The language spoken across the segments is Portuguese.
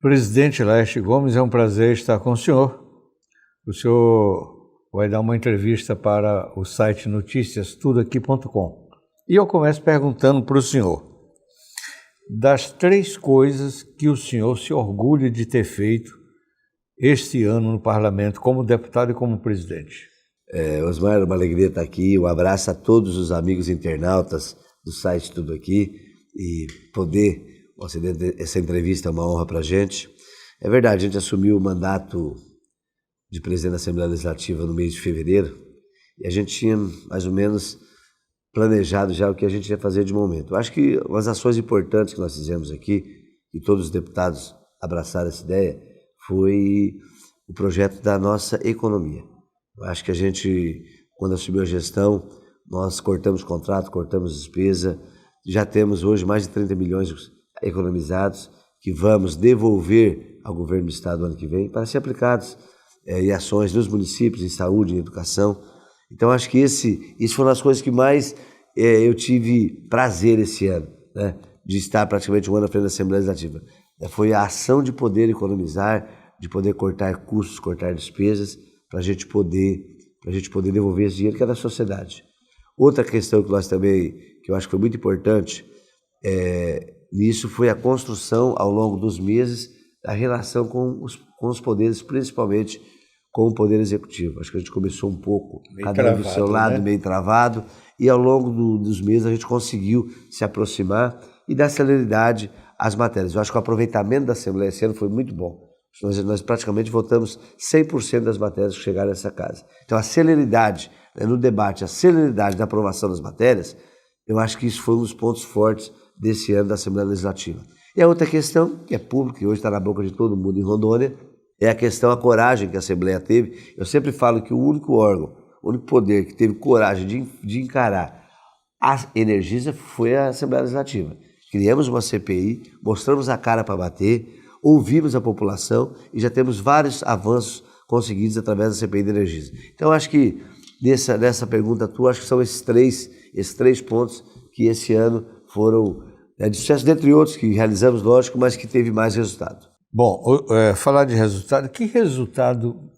Presidente Laerte Gomes, é um prazer estar com o senhor. O senhor vai dar uma entrevista para o site noticiastudoaqui.com. E eu começo perguntando para o senhor, das 3 coisas que o senhor se orgulha de ter feito este ano no parlamento, como deputado e como presidente. Osmar, uma alegria estar aqui. Um abraço a todos os amigos internautas do site Tudo Aqui e poder conceder essa entrevista é uma honra para a gente. É verdade, a gente assumiu o mandato de presidente da Assembleia Legislativa no mês de fevereiro e a gente tinha mais ou menos planejado já o que a gente ia fazer de momento. Eu acho que umas ações importantes que nós fizemos aqui, e todos os deputados abraçaram essa ideia, foi o projeto da nossa economia. Eu acho que a gente, quando assumiu a gestão, nós cortamos contrato, cortamos despesa, já temos hoje mais de 30 milhões economizados que vamos devolver ao governo do estado no ano que vem para ser aplicados em ações nos municípios, em saúde, em educação. Então acho que isso foi uma das coisas que mais eu tive prazer esse ano, né, de estar praticamente um ano à frente da Assembleia Legislativa. Foi a ação de poder economizar, de poder cortar custos, cortar despesas, para a gente poder devolver esse dinheiro que é da sociedade. Outra questão que nós também, que eu acho que foi muito importante, nisso foi a construção ao longo dos meses da relação com os poderes, principalmente com o Poder Executivo. Acho que a gente começou um pouco, cada um do seu lado, né? Meio travado, e ao longo dos meses a gente conseguiu se aproximar e dar celeridade às matérias. Eu acho que o aproveitamento da Assembleia esse ano foi muito bom. Nós praticamente votamos 100% das matérias que chegaram nessa casa. Então a celeridade, né, no debate, a celeridade da aprovação das matérias, eu acho que isso foi um dos pontos fortes desse ano da Assembleia Legislativa. E a outra questão, que é pública, que hoje está na boca de todo mundo em Rondônia, é a questão, a coragem que a Assembleia teve. Eu sempre falo que o único órgão, o único poder que teve coragem de encarar a Energisa foi a Assembleia Legislativa. Criamos uma CPI, mostramos a cara para bater, ouvimos a população e já temos vários avanços conseguidos através da CPI da Energisa. Então, acho que nessa pergunta tua, acho que são esses três pontos que esse ano foram de sucesso, dentre outros que realizamos, lógico, mas que teve mais resultado. Bom, falar de resultado, que resultado,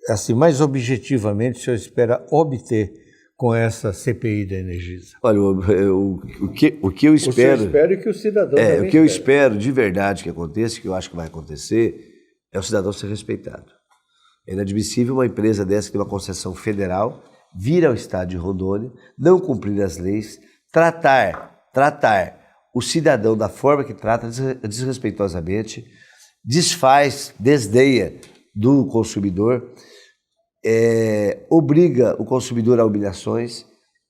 assim, mais objetivamente, o senhor espera obter com essa CPI da Energisa? Olha, o que eu espero... O senhor espera que o cidadão também o que eu espero de verdade que aconteça, que eu acho que vai acontecer, é o cidadão ser respeitado. É inadmissível uma empresa dessa que tem uma concessão federal vir ao estado de Rondônia, não cumprir as leis, tratar o cidadão da forma que trata, desrespeitosamente, desdenha do consumidor, obriga o consumidor a humilhações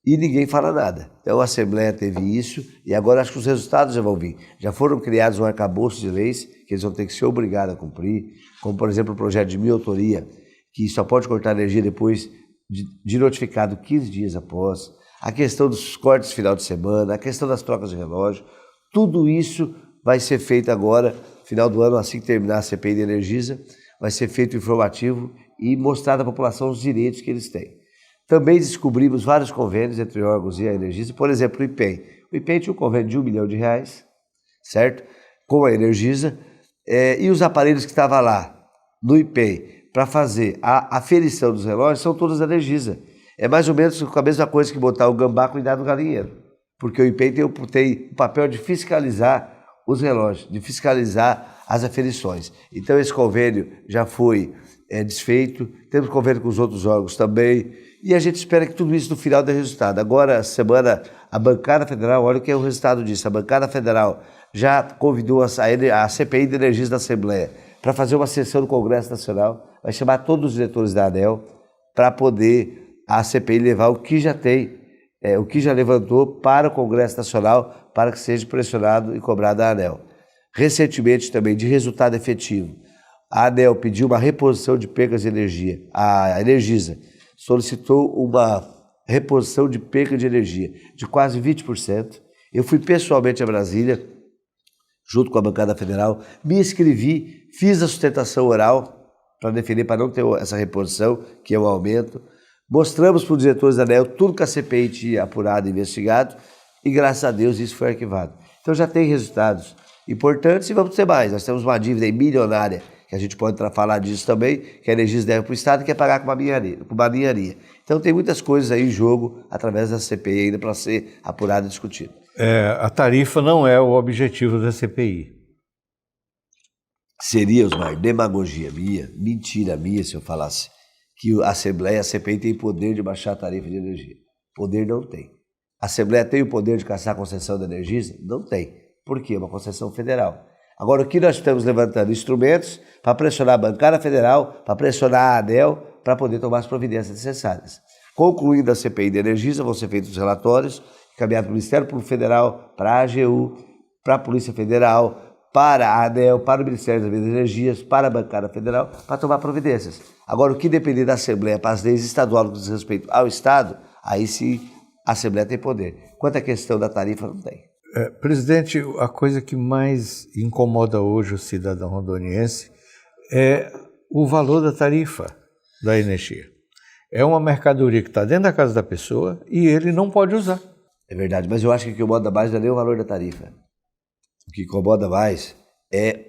e ninguém fala nada. Então a Assembleia teve isso e agora acho que os resultados já vão vir. Já foram criados um arcabouço de leis que eles vão ter que ser obrigados a cumprir, como por exemplo o projeto de minha autoria, que só pode cortar energia depois de notificado 15 dias após, a questão dos cortes final de semana, a questão das trocas de relógio, tudo isso vai ser feito agora, final do ano, assim que terminar a CPI da Energisa, vai ser feito o informativo e mostrar à população os direitos que eles têm. Também descobrimos vários convênios entre órgãos e a Energisa, por exemplo, o IPEM. O IPEM tinha um convênio de R$1 milhão, certo? Com a Energisa, e os aparelhos que estavam lá no IPEM para fazer a aferição dos relógios são todos da Energisa. É mais ou menos a mesma coisa que botar o gambá cuidar do galinheiro, porque o IPEM tem o papel de fiscalizar os relógios, de fiscalizar as aferições. Então esse convênio já foi desfeito, temos convênio com os outros órgãos também, e a gente espera que tudo isso no final dê resultado. Agora, semana, a bancada federal, olha o que é o resultado disso, a bancada federal já convidou a CPI de Energias da Assembleia para fazer uma sessão no Congresso Nacional, vai chamar todos os diretores da ANEEL para poder a CPI levar o que já tem, o que já levantou para o Congresso Nacional, para que seja pressionado e cobrado a ANEEL. Recentemente também, de resultado efetivo, a ANEEL pediu uma reposição de percas de energia. A Energisa solicitou uma reposição de perca de energia de quase 20%. Eu fui pessoalmente a Brasília, junto com a bancada federal, me inscrevi, fiz a sustentação oral para defender, para não ter essa reposição, que é um aumento. Mostramos para os diretores da ANEEL tudo que a CPI tinha apurado e investigado e, graças a Deus, isso foi arquivado. Então já tem resultados importantes e vamos ter mais. Nós temos uma dívida milionária, que a gente pode falar disso também, que a Energisa deve para o Estado e quer pagar com uma ninharia. Então tem muitas coisas aí em jogo através da CPI ainda para ser apurada e discutida. A tarifa não é o objetivo da CPI. Seria, Osmar, demagogia minha, mentira minha se eu falasse que a Assembleia e a CPI têm poder de baixar a tarifa de energia. Poder não tem. A Assembleia tem o poder de cassar a concessão da Energisa? Não tem. Por quê? É uma concessão federal. Agora, o que nós estamos levantando? Instrumentos para pressionar a bancada federal, para pressionar a ANEEL, para poder tomar as providências necessárias. Concluindo a CPI da Energisa, vão ser feitos os relatórios, encaminhados para o Ministério Público Federal, para a AGU, para a Polícia Federal, para a ANEEL, para o Ministério das Energias, para a bancada federal, para tomar providências. Agora, o que depender da Assembleia para as leis estaduais no que diz respeito ao Estado, aí sim a Assembleia tem poder. Quanto à questão da tarifa, não tem. Presidente, a coisa que mais incomoda hoje o cidadão rondoniense é o valor da tarifa da energia. É uma mercadoria que está dentro da casa da pessoa e ele não pode usar. É verdade, mas eu acho que o que incomoda mais não é nem o valor da tarifa. O que incomoda mais é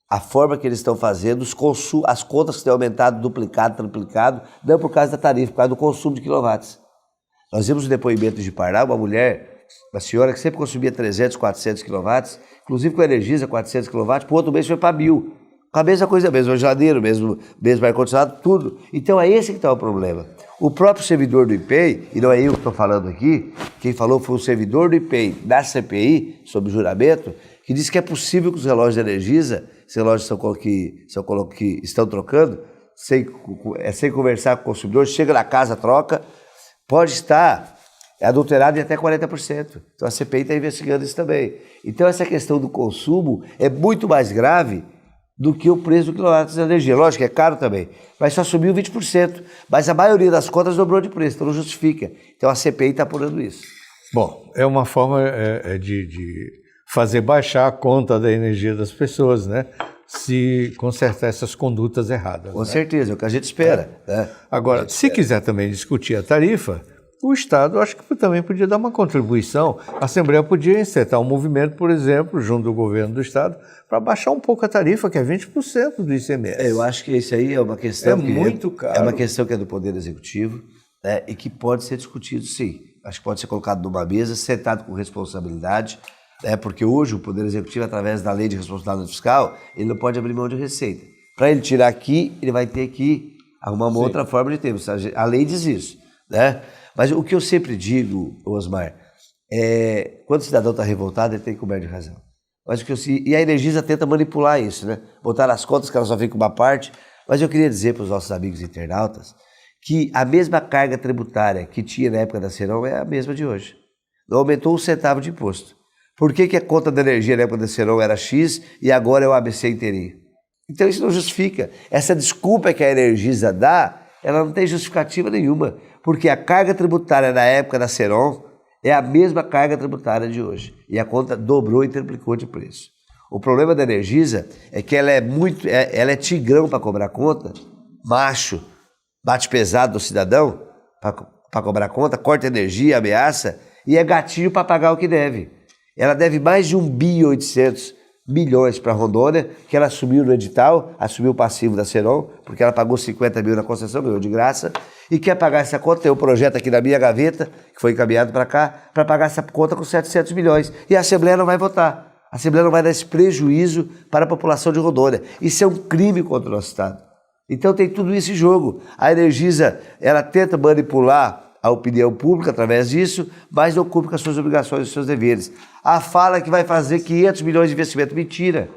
a forma que eles estão fazendo, as contas que têm aumentado, duplicado, triplicado, não por causa da tarifa, por causa do consumo de quilowatts. Nós vimos o depoimento de Pará, uma senhora que sempre consumia 300, 400 quilowatts, inclusive com a Energisa, 400 quilowatts, por outro mês foi para 1.000. Com a mesma coisa, mesmo geladeiro, mesmo ar-condicionado, tudo. Então é esse que está o problema. O próprio servidor do IPEI, e não é eu que estou falando aqui, quem falou foi o servidor do IPEI da CPI, sob juramento, que disse que é possível que os relógios da Energisa, esses relógios que estão trocando, sem conversar com o consumidor, chega na casa, troca, pode estar adulterado em até 40%. Então a CPI está investigando isso também. Então essa questão do consumo é muito mais grave do que o preço do quilowatt de energia. Lógico que é caro também, mas só subiu 20%. Mas a maioria das contas dobrou de preço, então não justifica. Então a CPI está apurando isso. Bom, é uma forma de fazer baixar a conta da energia das pessoas, né? Se consertar essas condutas erradas. Com certeza, é o que a gente espera. Né? Agora, se quiser também discutir a tarifa, o Estado acho que também podia dar uma contribuição. A Assembleia podia encetar um movimento, por exemplo, junto do governo do Estado, para baixar um pouco a tarifa, que é 20% do ICMS. Eu acho que isso aí é uma questão muito caro. É uma questão que é do Poder Executivo, né, e que pode ser discutido, sim. Acho que pode ser colocado numa mesa, sentado com responsabilidade, porque hoje o Poder Executivo, através da Lei de Responsabilidade Fiscal, ele não pode abrir mão de receita. Para ele tirar aqui, ele vai ter que arrumar uma outra forma de ter. A lei diz isso, né? Mas o que eu sempre digo, Osmar, quando o cidadão está revoltado, ele tem que comer de razão. Mas e a Energisa tenta manipular isso, né? Botar nas contas que ela só fica uma parte. Mas eu queria dizer para os nossos amigos internautas que a mesma carga tributária que tinha na época da Ceron é a mesma de hoje. Não aumentou um centavo de imposto. Por que a conta da energia na época da Ceron era X e agora é o ABC inteirinho? Então isso não justifica. Essa desculpa que a Energisa dá, ela não tem justificativa nenhuma. Porque a carga tributária na época da Ceron é a mesma carga tributária de hoje. E a conta dobrou e triplicou de preço. O problema da Energisa é que ela é tigrão para cobrar conta, macho, bate pesado do cidadão para cobrar conta, corta energia, ameaça, e é gatilho para pagar o que deve. Ela deve mais de 1.800 bilhões para Rondônia, que ela assumiu no edital, assumiu o passivo da Ceron, porque ela pagou 50 mil na concessão, ganhou de graça, e quer pagar essa conta. Tem um projeto aqui na minha gaveta, que foi encaminhado para cá, para pagar essa conta com 700 milhões. E a Assembleia não vai votar. A Assembleia não vai dar esse prejuízo para a população de Rondônia. Isso é um crime contra o nosso Estado. Então tem tudo isso em jogo. A Energisa, ela tenta manipular a opinião pública através disso, mas não cumpre com as suas obrigações e os seus deveres. A fala que vai fazer 500 milhões de investimento. Mentira.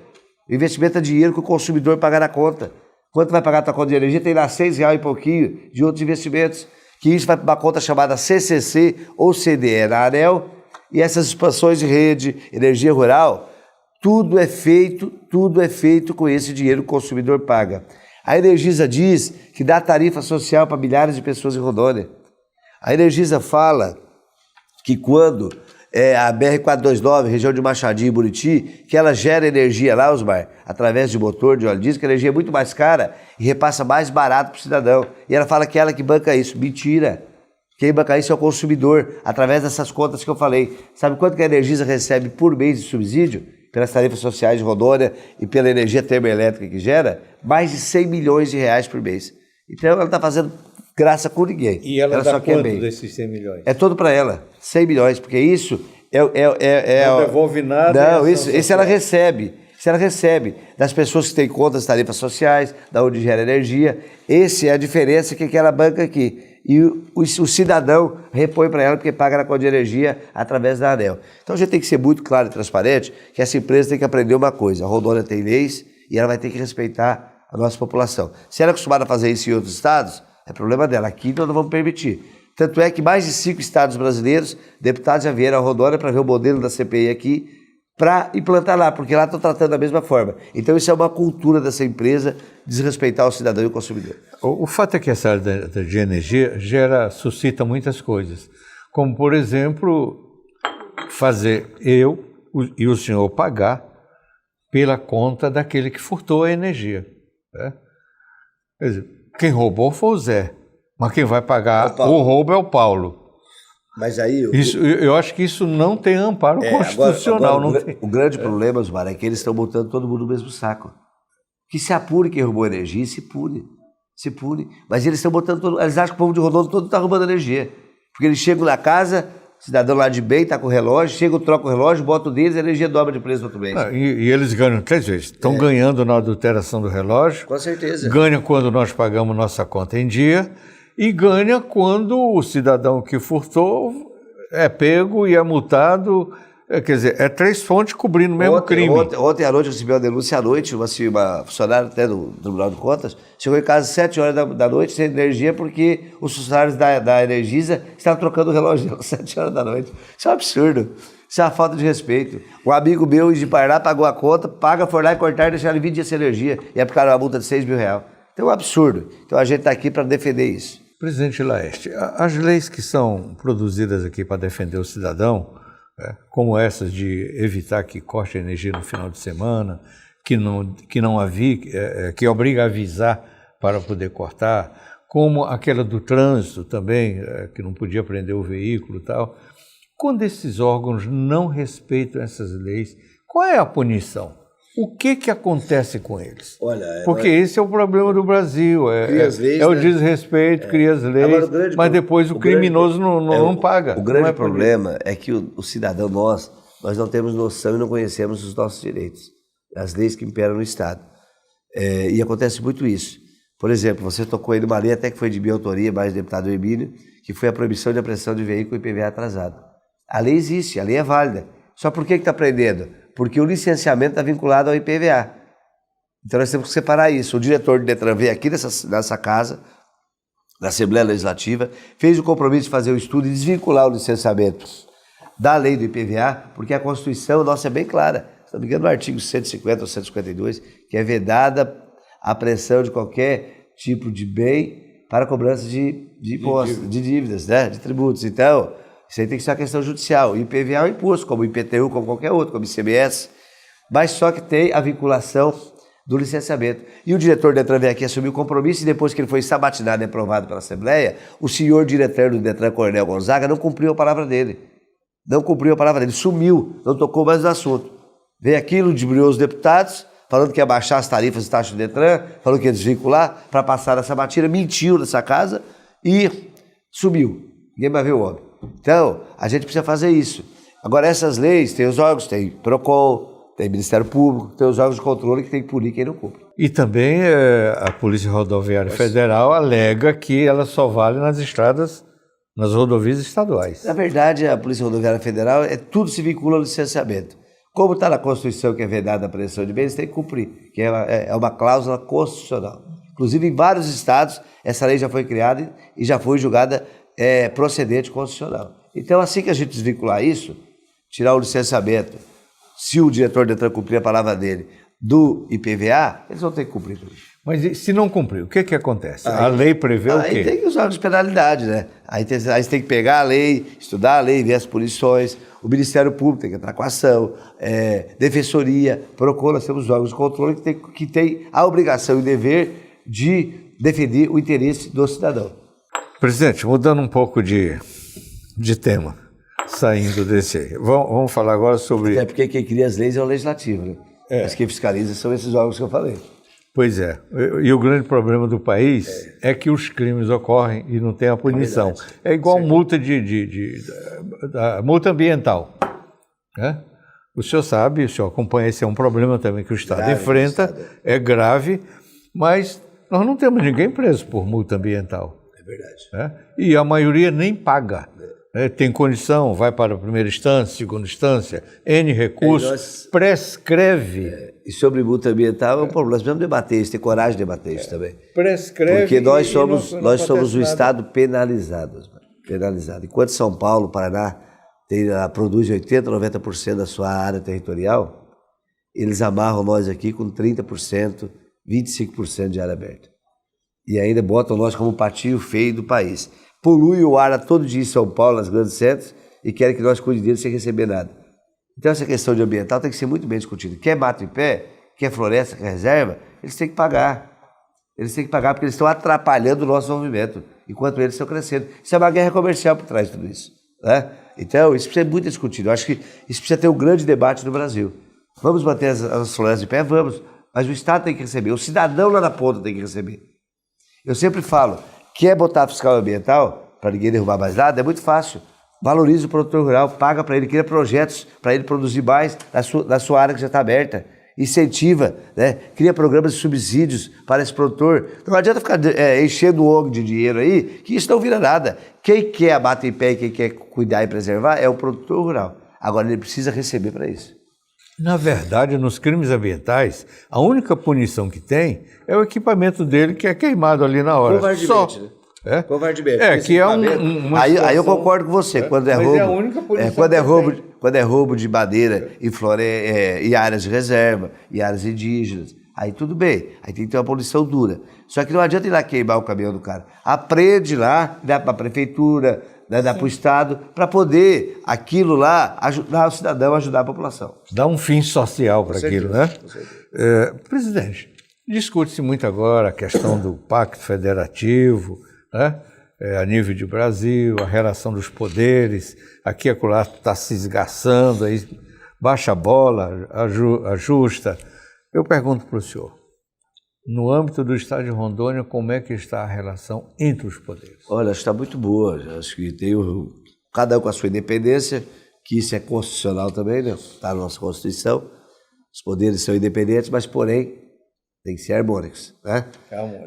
O investimento é dinheiro que o consumidor paga na conta. Quanto vai pagar a tua conta de energia? Tem lá R$6 e pouquinho de outros investimentos. Que isso vai para uma conta chamada CCC ou CDE na ANEEL. E essas expansões de rede, energia rural, tudo é feito com esse dinheiro que o consumidor paga. A Energisa diz que dá tarifa social para milhares de pessoas em Rondônia. A Energisa fala que quando a BR-429, região de Machadinho e Buriti, que ela gera energia lá, Osmar, através de motor de óleo diesel, que a energia é muito mais cara e repassa mais barato para o cidadão. E ela fala que ela que banca isso. Mentira! Quem banca isso é o consumidor, através dessas contas que eu falei. Sabe quanto que a Energisa recebe por mês de subsídio? pelas tarifas sociais de Rondônia e pela energia termoelétrica que gera, mais de 100 milhões de reais por mês. Então ela está fazendo graça com ninguém. E ela dá quanto desses 100 milhões? É todo para ela, 100 milhões, porque isso não devolve nada. Não, isso ela recebe. Isso ela recebe das pessoas que têm contas tarifas sociais, da onde gera energia. Essa é a diferença que ela banca aqui. E o cidadão repõe para ela porque paga na conta de energia através da ANEEL. Então a gente tem que ser muito claro e transparente que essa empresa tem que aprender uma coisa. A Rondônia tem leis e ela vai ter que respeitar a nossa população. Se ela é acostumada a fazer isso em outros estados, é problema dela. Aqui nós não vamos permitir. Tanto é que mais de 5 estados brasileiros, deputados já vieram a Rondônia para ver o modelo da CPI aqui, para implantar lá, porque lá estão tratando da mesma forma. Então isso é uma cultura dessa empresa, desrespeitar o cidadão e o consumidor. O fato é que essa área de energia suscita muitas coisas, como, por exemplo, fazer eu e o senhor pagar pela conta daquele que furtou a energia. Né? Quer dizer, quem roubou foi o Zé, mas quem vai pagar o roubo é o Paulo. Mas aí... eu acho que isso não tem amparo constitucional. Agora, não tem. O grande problema, Osmar, é que eles estão botando todo mundo no mesmo saco. Que se apure quem roubou energia, se pune. Se pune. Mas eles estão botando todo... Eles acham que o povo de Rondônia todo está roubando energia. Porque eles chegam na casa, cidadão lá de bem, está com o relógio, chega, troca o relógio, bota o deles, a energia dobra de preço no outro mês. E eles ganham 3 vezes. Estão ganhando na adulteração do relógio. Com certeza. Ganha quando nós pagamos nossa conta em dia. E ganha quando o cidadão que furtou é pego e é multado. Quer dizer, é 3 fontes cobrindo o mesmo crime. Ontem à noite eu recebi uma denúncia à noite, uma funcionária até do Tribunal de Contas, chegou em casa às 7 horas da noite sem energia porque os funcionários da Energisa estavam trocando o relógio às 7 horas da noite. Isso é um absurdo. Isso é uma falta de respeito. Um amigo meu de Paraná pagou a conta, foi lá e cortaram e deixaram ele 20 dias sem energia e aplicaram uma multa de 6 mil reais. Então é um absurdo. Então a gente está aqui para defender isso. Presidente Laeste, as leis que são produzidas aqui para defender o cidadão, como essas de evitar que corte a energia no final de semana, que obriga a avisar para poder cortar, como aquela do trânsito também, que não podia prender o veículo e tal. Quando esses órgãos não respeitam essas leis, qual é a punição? O que acontece com eles? Porque esse é o problema do Brasil, o desrespeito, cria as leis, mas depois o criminoso não paga. O grande problema é que o cidadão, nós não temos noção e não conhecemos os nossos direitos, as leis que imperam no Estado. E acontece muito isso. Por exemplo, você tocou aí numa lei até que foi de minha autoria, mais do deputado Emílio, que foi a proibição de apreensão de veículo IPVA atrasado. A lei existe, a lei é válida. Só por que está prendendo? Porque o licenciamento está vinculado ao IPVA. Então nós temos que separar isso. O diretor do Detran veio aqui nessa casa, na Assembleia Legislativa, fez o compromisso de fazer o estudo e desvincular o licenciamento da lei do IPVA, porque a Constituição nossa é bem clara. Se não me engano, no artigo 150 ou 152, que é vedada a apreensão de qualquer tipo de bem para cobrança de impostos, de dívidas, né? De tributos. Então, isso aí tem que ser uma questão judicial. O IPVA é um imposto, como o IPTU, como qualquer outro, como o ICMS, mas só que tem a vinculação do licenciamento. E o diretor do Detran veio aqui assumir o compromisso e depois que ele foi sabatinado e aprovado pela Assembleia, o senhor diretor do Detran, Coronel Gonzaga, não cumpriu a palavra dele. Não cumpriu a palavra dele, sumiu, não tocou mais no assunto. Veio aqui, ludibriou os deputados, falando que ia baixar as tarifas e taxas do Detran, falando que ia desvincular para passar essa sabatina, mentiu nessa casa e sumiu. Ninguém mais viu o homem. Então, a gente precisa fazer isso. Agora, essas leis, tem os órgãos, tem PROCON, tem Ministério Público, tem os órgãos de controle que tem que punir quem não cumpre. E também a Polícia Rodoviária Federal alega que ela só vale nas estradas, nas rodovias estaduais. Na verdade, a Polícia Rodoviária Federal, tudo se vincula ao licenciamento. Como está na Constituição que é vedada a apreensão de bens, tem que cumprir, que é uma cláusula constitucional. Inclusive, em vários estados, essa lei já foi criada e já foi julgada procedente constitucional. Então, assim que a gente desvincular isso, tirar o licenciamento, se o diretor do Detran cumprir a palavra dele, do IPVA, eles vão ter que cumprir tudo. Mas se não cumprir, o que acontece? A lei prevê o quê? Aí tem que usar as penalidades, né? Aí você tem que pegar a lei, estudar a lei, ver as punições, o Ministério Público tem que entrar com a ação, Defensoria, PROCON, nós temos órgãos de controle que tem a obrigação e o dever de defender o interesse do cidadão. Presidente, mudando um pouco de tema, saindo desse. Vamos falar agora sobre... Até porque quem cria as leis é o legislativo, né? Mas quem fiscaliza são esses órgãos que eu falei. Pois é. E o grande problema do país é que os crimes ocorrem e não tem a punição. É igual multa multa ambiental, né? O senhor sabe, o senhor acompanha, esse é um problema também que o Estado enfrenta, é grave, mas nós não temos ninguém preso por multa ambiental. É verdade. Né? E a maioria nem paga. Tem condição, vai para a primeira instância, segunda instância, N recursos, prescreve. E sobre multa ambiental é um problema, nós precisamos debater isso, ter coragem de debater isso também. Prescreve. Porque nós somos um Estado penalizado. Enquanto São Paulo, Paraná, produz 80%, 90% da sua área territorial, eles amarram nós aqui com 30%, 25% de área aberta. E ainda botam nós como um patinho feio do país. Polui o ar todo dia em São Paulo, nas grandes centros, e querem que nós cuidemos deles sem receber nada. Então essa questão de ambiental tem que ser muito bem discutida. Quer mato em pé, quer floresta, quer reserva, eles têm que pagar. Eles têm que pagar porque eles estão atrapalhando o nosso desenvolvimento, enquanto eles estão crescendo. Isso é uma guerra comercial por trás de tudo isso, né? Então, isso precisa ser muito discutido. Eu acho que isso precisa ter um grande debate no Brasil. Vamos manter as florestas de pé? Vamos. Mas o Estado tem que receber, o cidadão lá na ponta tem que receber. Eu sempre falo, quer botar fiscal ambiental para ninguém derrubar mais nada? É muito fácil. Valoriza o produtor rural, paga para ele, cria projetos para ele produzir mais na sua área que já está aberta. Incentiva, né? Cria programas de subsídios para esse produtor. Não adianta ficar enchendo o ombro de dinheiro aí, que isso não vira nada. Quem quer abater em pé e quem quer cuidar e preservar é o produtor rural. Agora ele precisa receber para isso. Na verdade, nos crimes ambientais, a única punição que tem é o equipamento dele que é queimado ali na hora. Covardemente, né? Covardemente. Que é aí eu concordo com você. Quando é roubo, é a única punição quando é roubo de madeira e áreas de reserva, e áreas indígenas, aí tudo bem. Aí tem que ter uma punição dura. Só que não adianta ir lá queimar o caminhão do cara. Aprende lá, dá para a prefeitura, dá para o Estado, para poder aquilo lá ajudar o cidadão, ajudar a população. Dá um fim social para aquilo, né? Presidente, discute-se muito agora a questão do Pacto Federativo, né? A nível de Brasil, a relação dos poderes, aqui e acolá está se esgarçando, aí baixa a bola, ajusta. Eu pergunto para o senhor, no âmbito do Estado de Rondônia, como é que está a relação entre os poderes? Olha, está muito boa, acho que tem cada um com a sua independência, que isso é constitucional também, né? Está na nossa Constituição, os poderes são independentes, mas porém tem que ser harmônicos, né?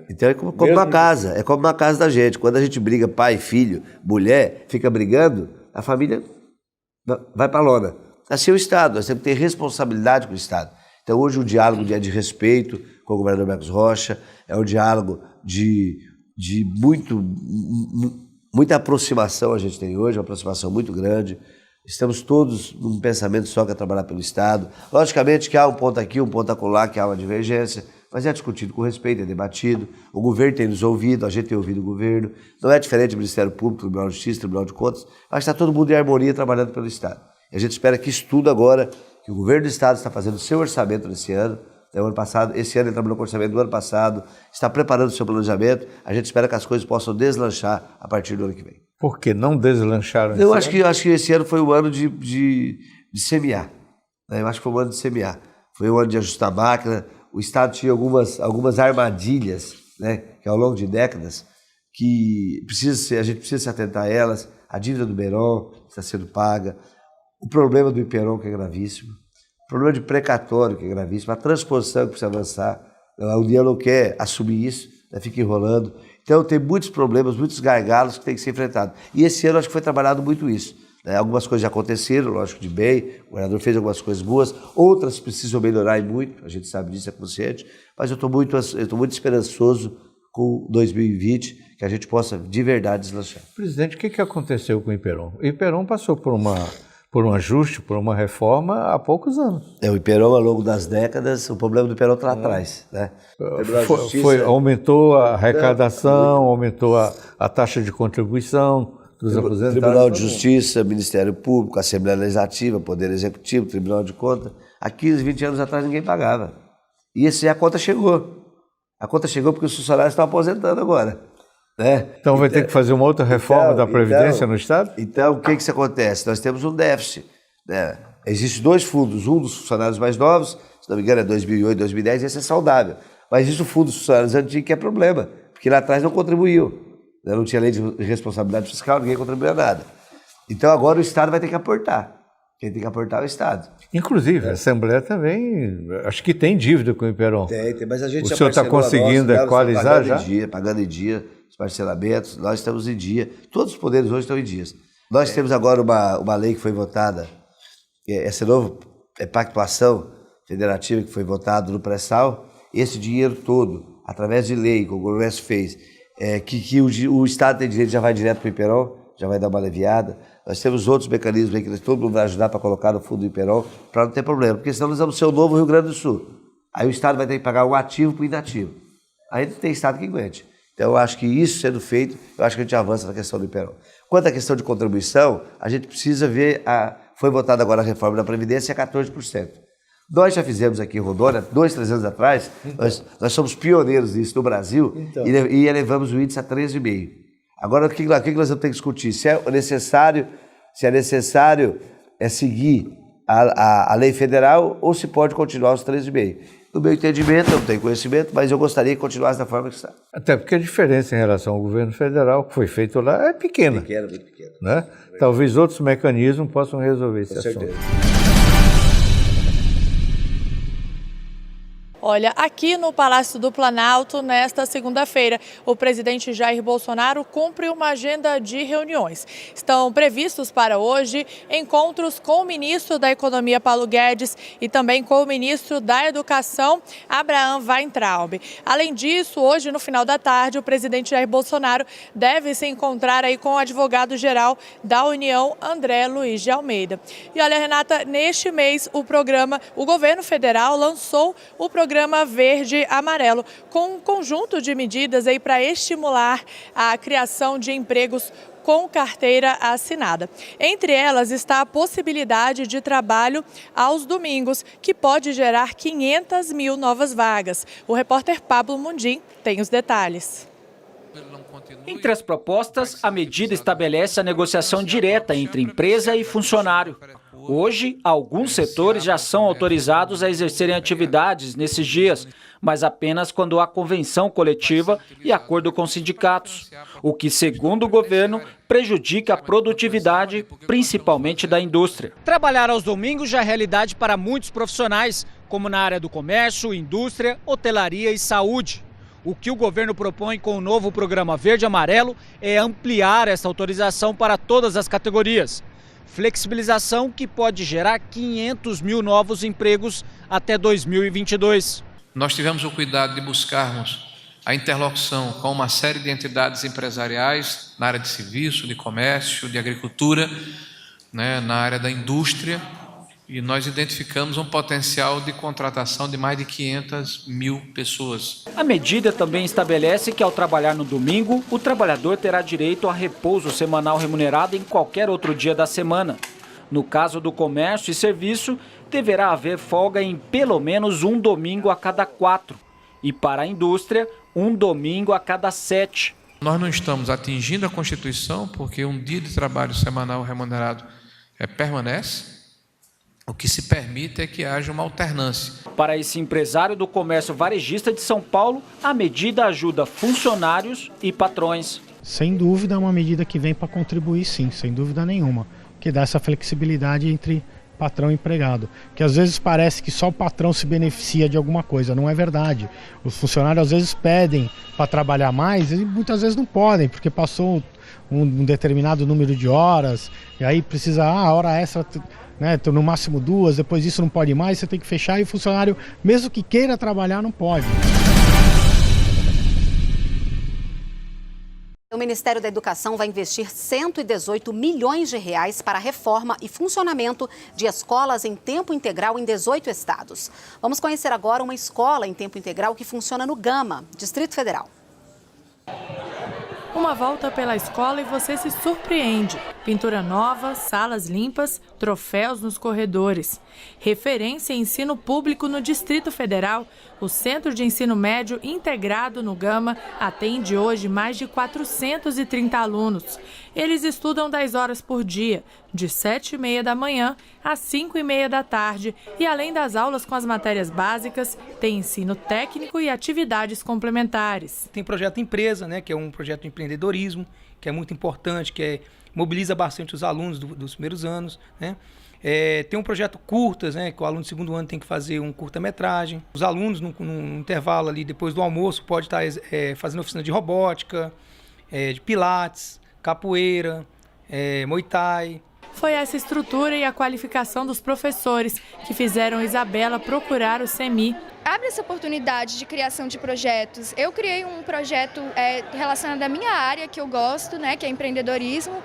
Então é como uma casa, é como uma casa da gente. Quando a gente briga, pai, filho, mulher, fica brigando, a família vai para a lona. Assim é o Estado, nós temos que ter responsabilidade com o Estado. Então hoje o diálogo é de respeito com o governador Marcos Rocha, é um diálogo de muita aproximação a gente tem hoje, uma aproximação muito grande. Estamos todos num pensamento só que é trabalhar pelo Estado. Logicamente que há um ponto aqui, um ponto acolá, que há uma divergência, mas é discutido com respeito, é debatido. O governo tem nos ouvido, a gente tem ouvido o governo. Não é diferente do Ministério Público, Tribunal de Justiça, Tribunal de Contas. Mas está todo mundo em harmonia trabalhando pelo Estado. E a gente espera que isso tudo agora, que o governo do Estado está fazendo o seu orçamento nesse ano, esse ano ele trabalhou com o orçamento do ano passado, está preparando o seu planejamento, a gente espera que as coisas possam deslanchar a partir do ano que vem. Por que não deslancharam? Eu acho que esse ano foi o ano de semear. Né? Eu acho que foi o ano de semear. Foi o ano de ajustar a máquina. O Estado tinha algumas armadilhas, né, que ao longo de décadas, que a gente precisa se atentar a elas. A dívida do Beron está sendo paga. O problema do Iperon, que é gravíssimo. O problema de precatório, que é gravíssimo. A transposição que precisa avançar. A União não quer assumir isso, né, fica enrolando. Então tem muitos problemas, muitos gargalos que têm que ser enfrentados. E esse ano acho que foi trabalhado muito isso. Né? Algumas coisas já aconteceram, lógico, de bem, o governador fez algumas coisas boas, outras precisam melhorar e muito, a gente sabe disso, é consciente, mas eu estou muito esperançoso com 2020, que a gente possa de verdade deslanchar. Presidente, o que aconteceu com o Iperon? O Iperon passou por um ajuste, por uma reforma há poucos anos. O Iperon, ao longo das décadas, o problema do Iperon está lá atrás. Né? Aumentou a arrecadação, aumentou a taxa de contribuição dos aposentados. Tribunal de Justiça, Ministério Público, Assembleia Legislativa, Poder Executivo, Tribunal de Contas. Há 15, 20 anos atrás ninguém pagava. E a conta chegou. A conta chegou porque os funcionários estão aposentando agora. Né? Então vai ter que fazer uma outra reforma da Previdência no Estado? Então, o que isso acontece? Nós temos um déficit. Né? Existem dois fundos, um dos funcionários mais novos, se não me engano é 2008, 2010, esse é saudável. Mas existe o fundo dos funcionários antigos que é problema, porque lá atrás não contribuiu. Né? Não tinha lei de responsabilidade fiscal, ninguém contribuía nada. Então agora o Estado vai ter que aportar. Quem tem que aportar é o Estado. Inclusive, a Assembleia também, acho que tem dívida com o Iperon. Tem, mas a gente o senhor está conseguindo equalizar já? Pagando em dia, os parcelamentos, nós estamos em dia. Todos os poderes hoje estão em dias. Nós temos agora uma lei que foi votada, esse novo pactuação federativa que foi votado no pré-sal, esse dinheiro todo, através de lei que o Congresso fez, que o Estado tem direito, já vai direto para o Iperon, já vai dar uma aliviada. Nós temos outros mecanismos aí que todo mundo vai ajudar para colocar no fundo do Iperon, para não ter problema, porque senão nós vamos ser o novo Rio Grande do Sul. Aí o Estado vai ter que pagar o ativo para o inativo. Aí não tem Estado que aguente. Então eu acho que isso sendo feito, eu acho que a gente avança na questão do Iperon. Quanto à questão de contribuição, a gente precisa ver, foi votada agora a reforma da Previdência, é 14%. Nós já fizemos aqui em Rondônia, 2, 3 anos atrás, nós somos pioneiros nisso no Brasil, e elevamos o índice a 13,5%. Agora, o que nós vamos ter que discutir? Se é necessário seguir a lei federal ou se pode continuar os 13,5%. No meu entendimento, eu não tenho conhecimento, mas eu gostaria que continuasse da forma que está. Até porque a diferença em relação ao governo federal, que foi feito lá, é pequena. Pequena, muito pequena. Né? Talvez outros mecanismos possam resolver esse assunto. Com certeza. Olha, aqui no Palácio do Planalto, nesta segunda-feira, o presidente Jair Bolsonaro cumpre uma agenda de reuniões. Estão previstos para hoje encontros com o ministro da Economia, Paulo Guedes, e também com o ministro da Educação, Abraham Weintraub. Além disso, hoje, no final da tarde, o presidente Jair Bolsonaro deve se encontrar aí com o advogado-geral da União, André Luiz de Almeida. E olha, Renata, neste mês, o governo federal lançou o programa Verde Amarelo, com um conjunto de medidas aí para estimular a criação de empregos com carteira assinada. Entre elas está a possibilidade de trabalho aos domingos, que pode gerar 500 mil novas vagas. O repórter Pablo Mundim tem os detalhes. Entre as propostas, a medida estabelece a negociação direta entre empresa e funcionário. Hoje, alguns setores já são autorizados a exercerem atividades nesses dias, mas apenas quando há convenção coletiva e acordo com sindicatos, o que, segundo o governo, prejudica a produtividade, principalmente da indústria. Trabalhar aos domingos já é realidade para muitos profissionais, como na área do comércio, indústria, hotelaria e saúde. O que o governo propõe com o novo programa Verde Amarelo é ampliar essa autorização para todas as categorias. Flexibilização que pode gerar 500 mil novos empregos até 2022. Nós tivemos o cuidado de buscarmos a interlocução com uma série de entidades empresariais na área de serviço, de comércio, de agricultura, na área da indústria, e nós identificamos um potencial de contratação de mais de 500 mil pessoas. A medida também estabelece que, ao trabalhar no domingo, o trabalhador terá direito a repouso semanal remunerado em qualquer outro dia da semana. No caso do comércio e serviço, deverá haver folga em pelo menos um domingo a cada 4. E para a indústria, um domingo a cada 7. Nós não estamos atingindo a Constituição, porque um dia de trabalho semanal remunerado permanece. O que se permite é que haja uma alternância. Para esse empresário do comércio varejista de São Paulo, a medida ajuda funcionários e patrões. Sem dúvida é uma medida que vem para contribuir, sim, sem dúvida nenhuma, que dá essa flexibilidade entre patrão e empregado, que às vezes parece que só o patrão se beneficia de alguma coisa, não é verdade. Os funcionários às vezes pedem para trabalhar mais e muitas vezes não podem, porque passou um determinado número de horas, e aí precisa, hora extra, no máximo 2, depois disso não pode mais, você tem que fechar, e o funcionário, mesmo que queira trabalhar, não pode. O Ministério da Educação vai investir 118 milhões de reais para a reforma e funcionamento de escolas em tempo integral em 18 estados. Vamos conhecer agora uma escola em tempo integral que funciona no Gama, Distrito Federal. Uma volta pela escola e você se surpreende. Pintura nova, salas limpas, troféus nos corredores. Referência em ensino público no Distrito Federal, o Centro de Ensino Médio Integrado no Gama atende hoje mais de 430 alunos. Eles estudam 10 horas por dia, de 7h30 da manhã às 5h30 da tarde. E além das aulas com as matérias básicas, tem ensino técnico e atividades complementares. Tem projeto empresa, né, que é um projeto de empreendedorismo, que é muito importante, mobiliza bastante os alunos dos primeiros anos, né? Tem um projeto curtas, né, que o aluno do segundo ano tem que fazer um curta-metragem. Os alunos, num intervalo ali, depois do almoço, pode estar fazendo oficina de robótica, de pilates, capoeira, muay thai. Foi essa estrutura e a qualificação dos professores que fizeram Isabela procurar o CEMI. Abre essa oportunidade de criação de projetos. Eu criei um projeto relacionado à minha área, que eu gosto, né, que é empreendedorismo,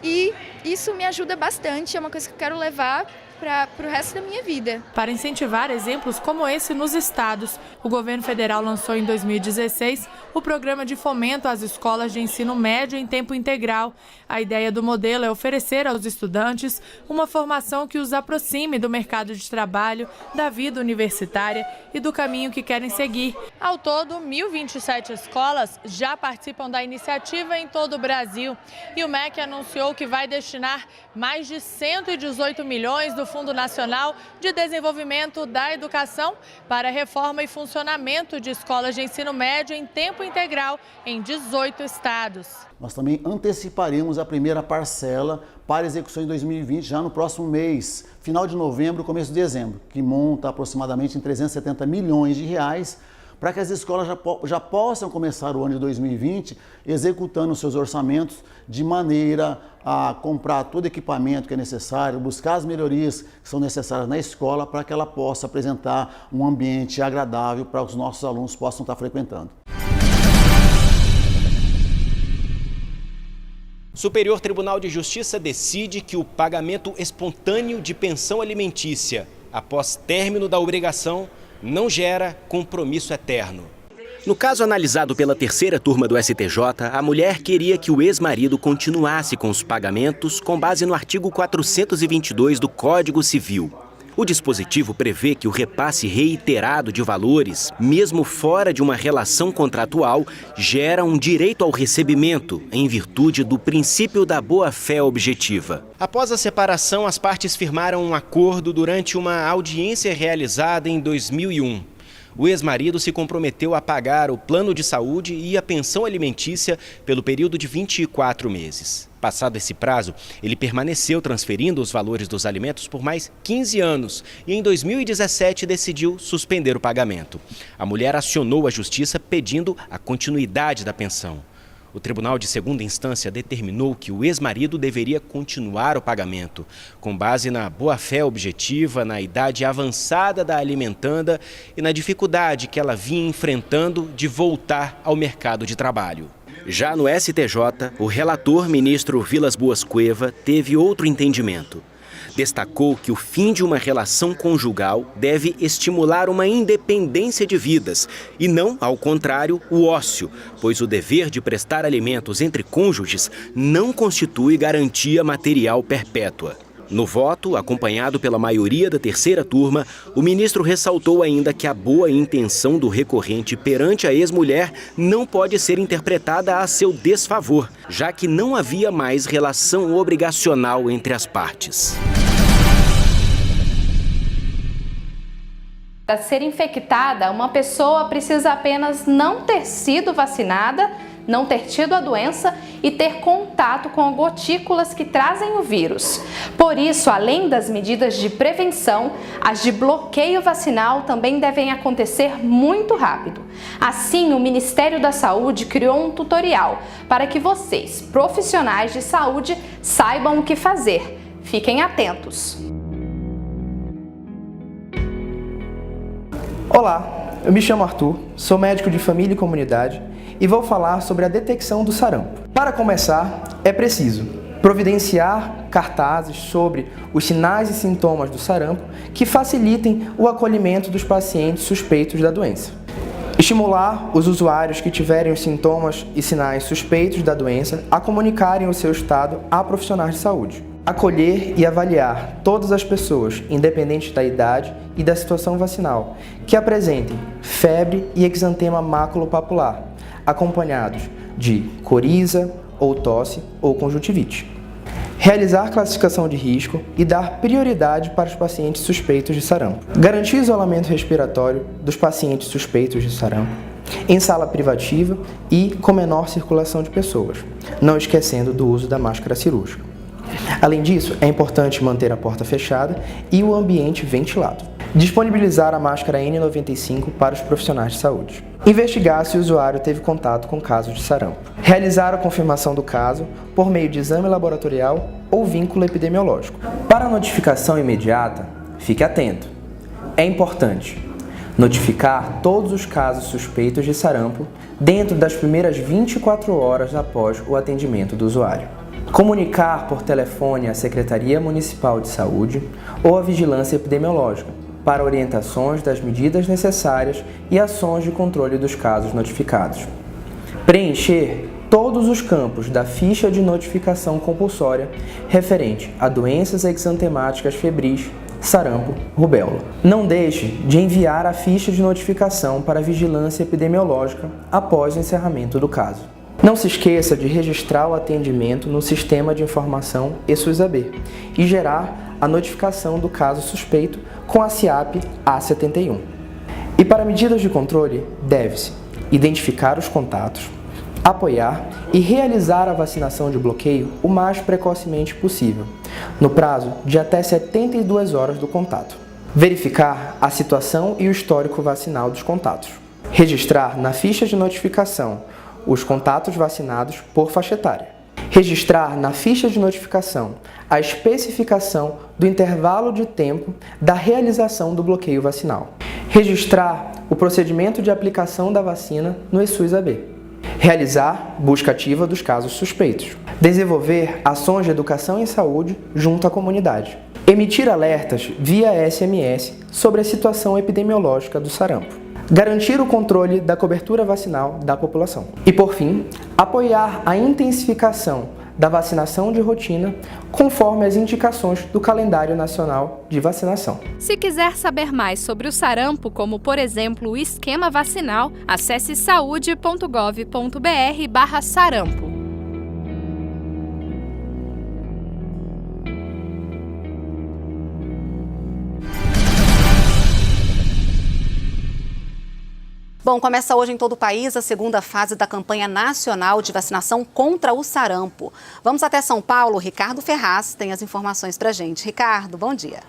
e isso me ajuda bastante, é uma coisa que eu quero levar para o resto da minha vida. Para incentivar exemplos como esse nos estados, o governo federal lançou em 2016 o programa de fomento às escolas de ensino médio em tempo integral. A ideia do modelo é oferecer aos estudantes uma formação que os aproxime do mercado de trabalho, da vida universitária e do caminho que querem seguir. Ao todo, 1.027 escolas já participam da iniciativa em todo o Brasil. E o MEC anunciou que vai destinar mais de 118 milhões do Fundo Nacional de Desenvolvimento da Educação para reforma e funcionamento de escolas de ensino médio em tempo integral em 18 estados. Nós também anteciparemos a primeira parcela para execução em 2020, já no próximo mês, final de novembro, começo de dezembro, que monta aproximadamente em 370 milhões de reais, para que as escolas já possam começar o ano de 2020 executando seus orçamentos de maneira a comprar todo equipamento que é necessário, buscar as melhorias que são necessárias na escola para que ela possa apresentar um ambiente agradável para os nossos alunos possam estar frequentando. Superior Tribunal de Justiça decide que o pagamento espontâneo de pensão alimentícia após término da obrigação não gera compromisso eterno. No caso analisado pela terceira turma do STJ, a mulher queria que o ex-marido continuasse com os pagamentos com base no artigo 422 do Código Civil. O dispositivo prevê que o repasse reiterado de valores, mesmo fora de uma relação contratual, gera um direito ao recebimento, em virtude do princípio da boa-fé objetiva. Após a separação, as partes firmaram um acordo durante uma audiência realizada em 2001. O ex-marido se comprometeu a pagar o plano de saúde e a pensão alimentícia pelo período de 24 meses. Passado esse prazo, ele permaneceu transferindo os valores dos alimentos por mais 15 anos e em 2017 decidiu suspender o pagamento. A mulher acionou a justiça pedindo a continuidade da pensão. O Tribunal de Segunda Instância determinou que o ex-marido deveria continuar o pagamento, com base na boa-fé objetiva, na idade avançada da alimentanda e na dificuldade que ela vinha enfrentando de voltar ao mercado de trabalho. Já no STJ, o relator ministro Vilas Boas Cueva teve outro entendimento. Destacou que o fim de uma relação conjugal deve estimular uma independência de vidas e não, ao contrário, o ócio, pois o dever de prestar alimentos entre cônjuges não constitui garantia material perpétua. No voto, acompanhado pela maioria da terceira turma, o ministro ressaltou ainda que a boa intenção do recorrente perante a ex-mulher não pode ser interpretada a seu desfavor, já que não havia mais relação obrigacional entre as partes. Para ser infectada, uma pessoa precisa apenas não ter sido vacinada, não ter tido a doença e ter contato com gotículas que trazem o vírus. Por isso, além das medidas de prevenção, as de bloqueio vacinal também devem acontecer muito rápido. Assim, o Ministério da Saúde criou um tutorial para que vocês, profissionais de saúde, saibam o que fazer. Fiquem atentos! Olá, eu me chamo Arthur, sou médico de família e comunidade e vou falar sobre a detecção do sarampo. Para começar, é preciso providenciar cartazes sobre os sinais e sintomas do sarampo que facilitem o acolhimento dos pacientes suspeitos da doença. Estimular os usuários que tiverem os sintomas e sinais suspeitos da doença a comunicarem o seu estado a profissionais de saúde. Acolher e avaliar todas as pessoas, independente da idade e da situação vacinal, que apresentem febre e exantema maculopapular, acompanhados de coriza ou tosse ou conjuntivite. Realizar classificação de risco e dar prioridade para os pacientes suspeitos de sarampo. Garantir isolamento respiratório dos pacientes suspeitos de sarampo em sala privativa e com menor circulação de pessoas, não esquecendo do uso da máscara cirúrgica. Além disso, é importante manter a porta fechada e o ambiente ventilado. Disponibilizar a máscara N95 para os profissionais de saúde. Investigar se o usuário teve contato com casos de sarampo. Realizar a confirmação do caso por meio de exame laboratorial ou vínculo epidemiológico. Para a notificação imediata, fique atento. É importante notificar todos os casos suspeitos de sarampo dentro das primeiras 24 horas após o atendimento do usuário. Comunicar por telefone à Secretaria Municipal de Saúde ou à Vigilância Epidemiológica para orientações das medidas necessárias e ações de controle dos casos notificados. Preencher todos os campos da ficha de notificação compulsória referente a doenças exantemáticas febris, sarampo, rubéola. Não deixe de enviar a ficha de notificação para a Vigilância Epidemiológica após o encerramento do caso. Não se esqueça de registrar o atendimento no Sistema de Informação eSUSAB e gerar a notificação do caso suspeito com a SIAP A71. E para medidas de controle, deve-se identificar os contatos, apoiar e realizar a vacinação de bloqueio o mais precocemente possível, no prazo de até 72 horas do contato. Verificar a situação e o histórico vacinal dos contatos. Registrar na ficha de notificação os contatos vacinados por faixa etária. Registrar na ficha de notificação a especificação do intervalo de tempo da realização do bloqueio vacinal. Registrar o procedimento de aplicação da vacina no eSUSAB. Realizar busca ativa dos casos suspeitos. Desenvolver ações de educação em saúde junto à comunidade. Emitir alertas via SMS sobre a situação epidemiológica do sarampo. Garantir o controle da cobertura vacinal da população. E, por fim, apoiar a intensificação da vacinação de rotina conforme as indicações do Calendário Nacional de Vacinação. Se quiser saber mais sobre o sarampo, como, por exemplo, o esquema vacinal, acesse saude.gov.br/sarampo. Bom, começa hoje em todo o país a segunda fase da campanha nacional de vacinação contra o sarampo. Vamos até São Paulo. Ricardo Ferraz tem as informações pra gente. Ricardo, bom dia.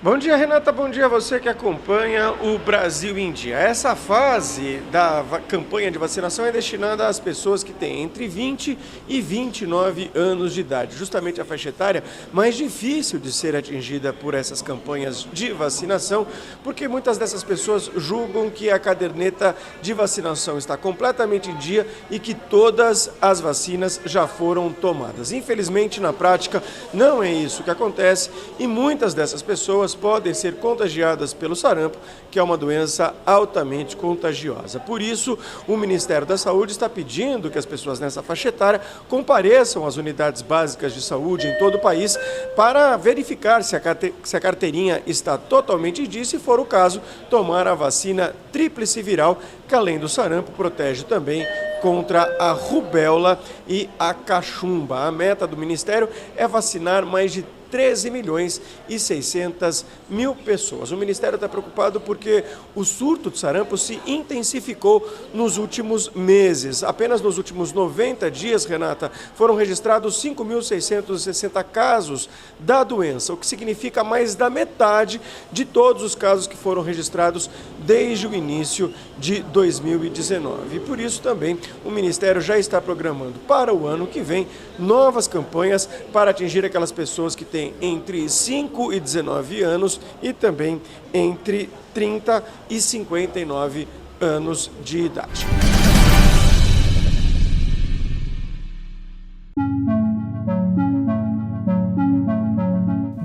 Bom dia, Renata. Bom dia a você que acompanha o Brasil em Dia. Essa fase da campanha de vacinação é destinada às pessoas que têm entre 20 e 29 anos de idade. Justamente a faixa etária mais difícil de ser atingida por essas campanhas de vacinação, porque muitas dessas pessoas julgam que a caderneta de vacinação está completamente em dia e que todas as vacinas já foram tomadas. Infelizmente, na prática, não é isso que acontece e muitas dessas pessoas podem ser contagiadas pelo sarampo, que é uma doença altamente contagiosa. Por isso, o Ministério da Saúde está pedindo que as pessoas nessa faixa etária compareçam às unidades básicas de saúde em todo o país para verificar se a carteirinha está totalmente em dia e, se for o caso, tomar a vacina tríplice viral, que além do sarampo protege também contra a rubéola e a cachumba. A meta do Ministério é vacinar mais de 13.600.000 pessoas. O Ministério está preocupado porque o surto de sarampo se intensificou nos últimos meses. Apenas nos últimos 90 dias, Renata, foram registrados 5.660 casos da doença, o que significa mais da metade de todos os casos que foram registrados desde o início de 2019. E por isso também o Ministério já está programando para o ano que vem novas campanhas para atingir aquelas pessoas que têm entre 5 e 19 anos e também entre 30 e 59 anos de idade.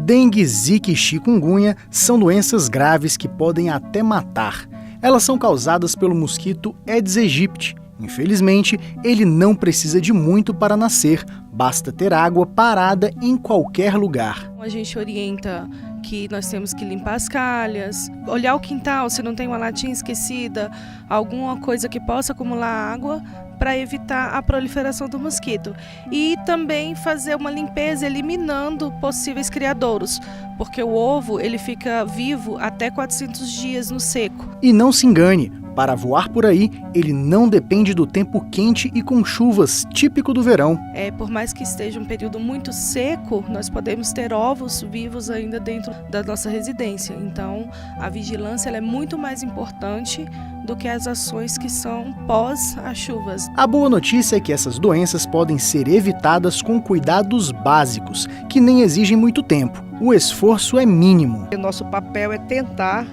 Dengue, zika e chikungunya são doenças graves que podem até matar. Elas são causadas pelo mosquito Aedes aegypti. Infelizmente, ele não precisa de muito para nascer, basta ter água parada em qualquer lugar. A gente orienta que nós temos que limpar as calhas, olhar o quintal se não tem uma latinha esquecida, alguma coisa que possa acumular água para evitar a proliferação do mosquito. E também fazer uma limpeza eliminando possíveis criadouros, porque o ovo ele fica vivo até 400 dias no seco. E não se engane, para voar por aí, ele não depende do tempo quente e com chuvas, típico do verão. Por mais que esteja um período muito seco, nós podemos ter ovos vivos ainda dentro da nossa residência. Então, a vigilância ela é muito mais importante do que as ações que são pós as chuvas. A boa notícia é que essas doenças podem ser evitadas com cuidados básicos, que nem exigem muito tempo. O esforço é mínimo. O nosso papel é tentar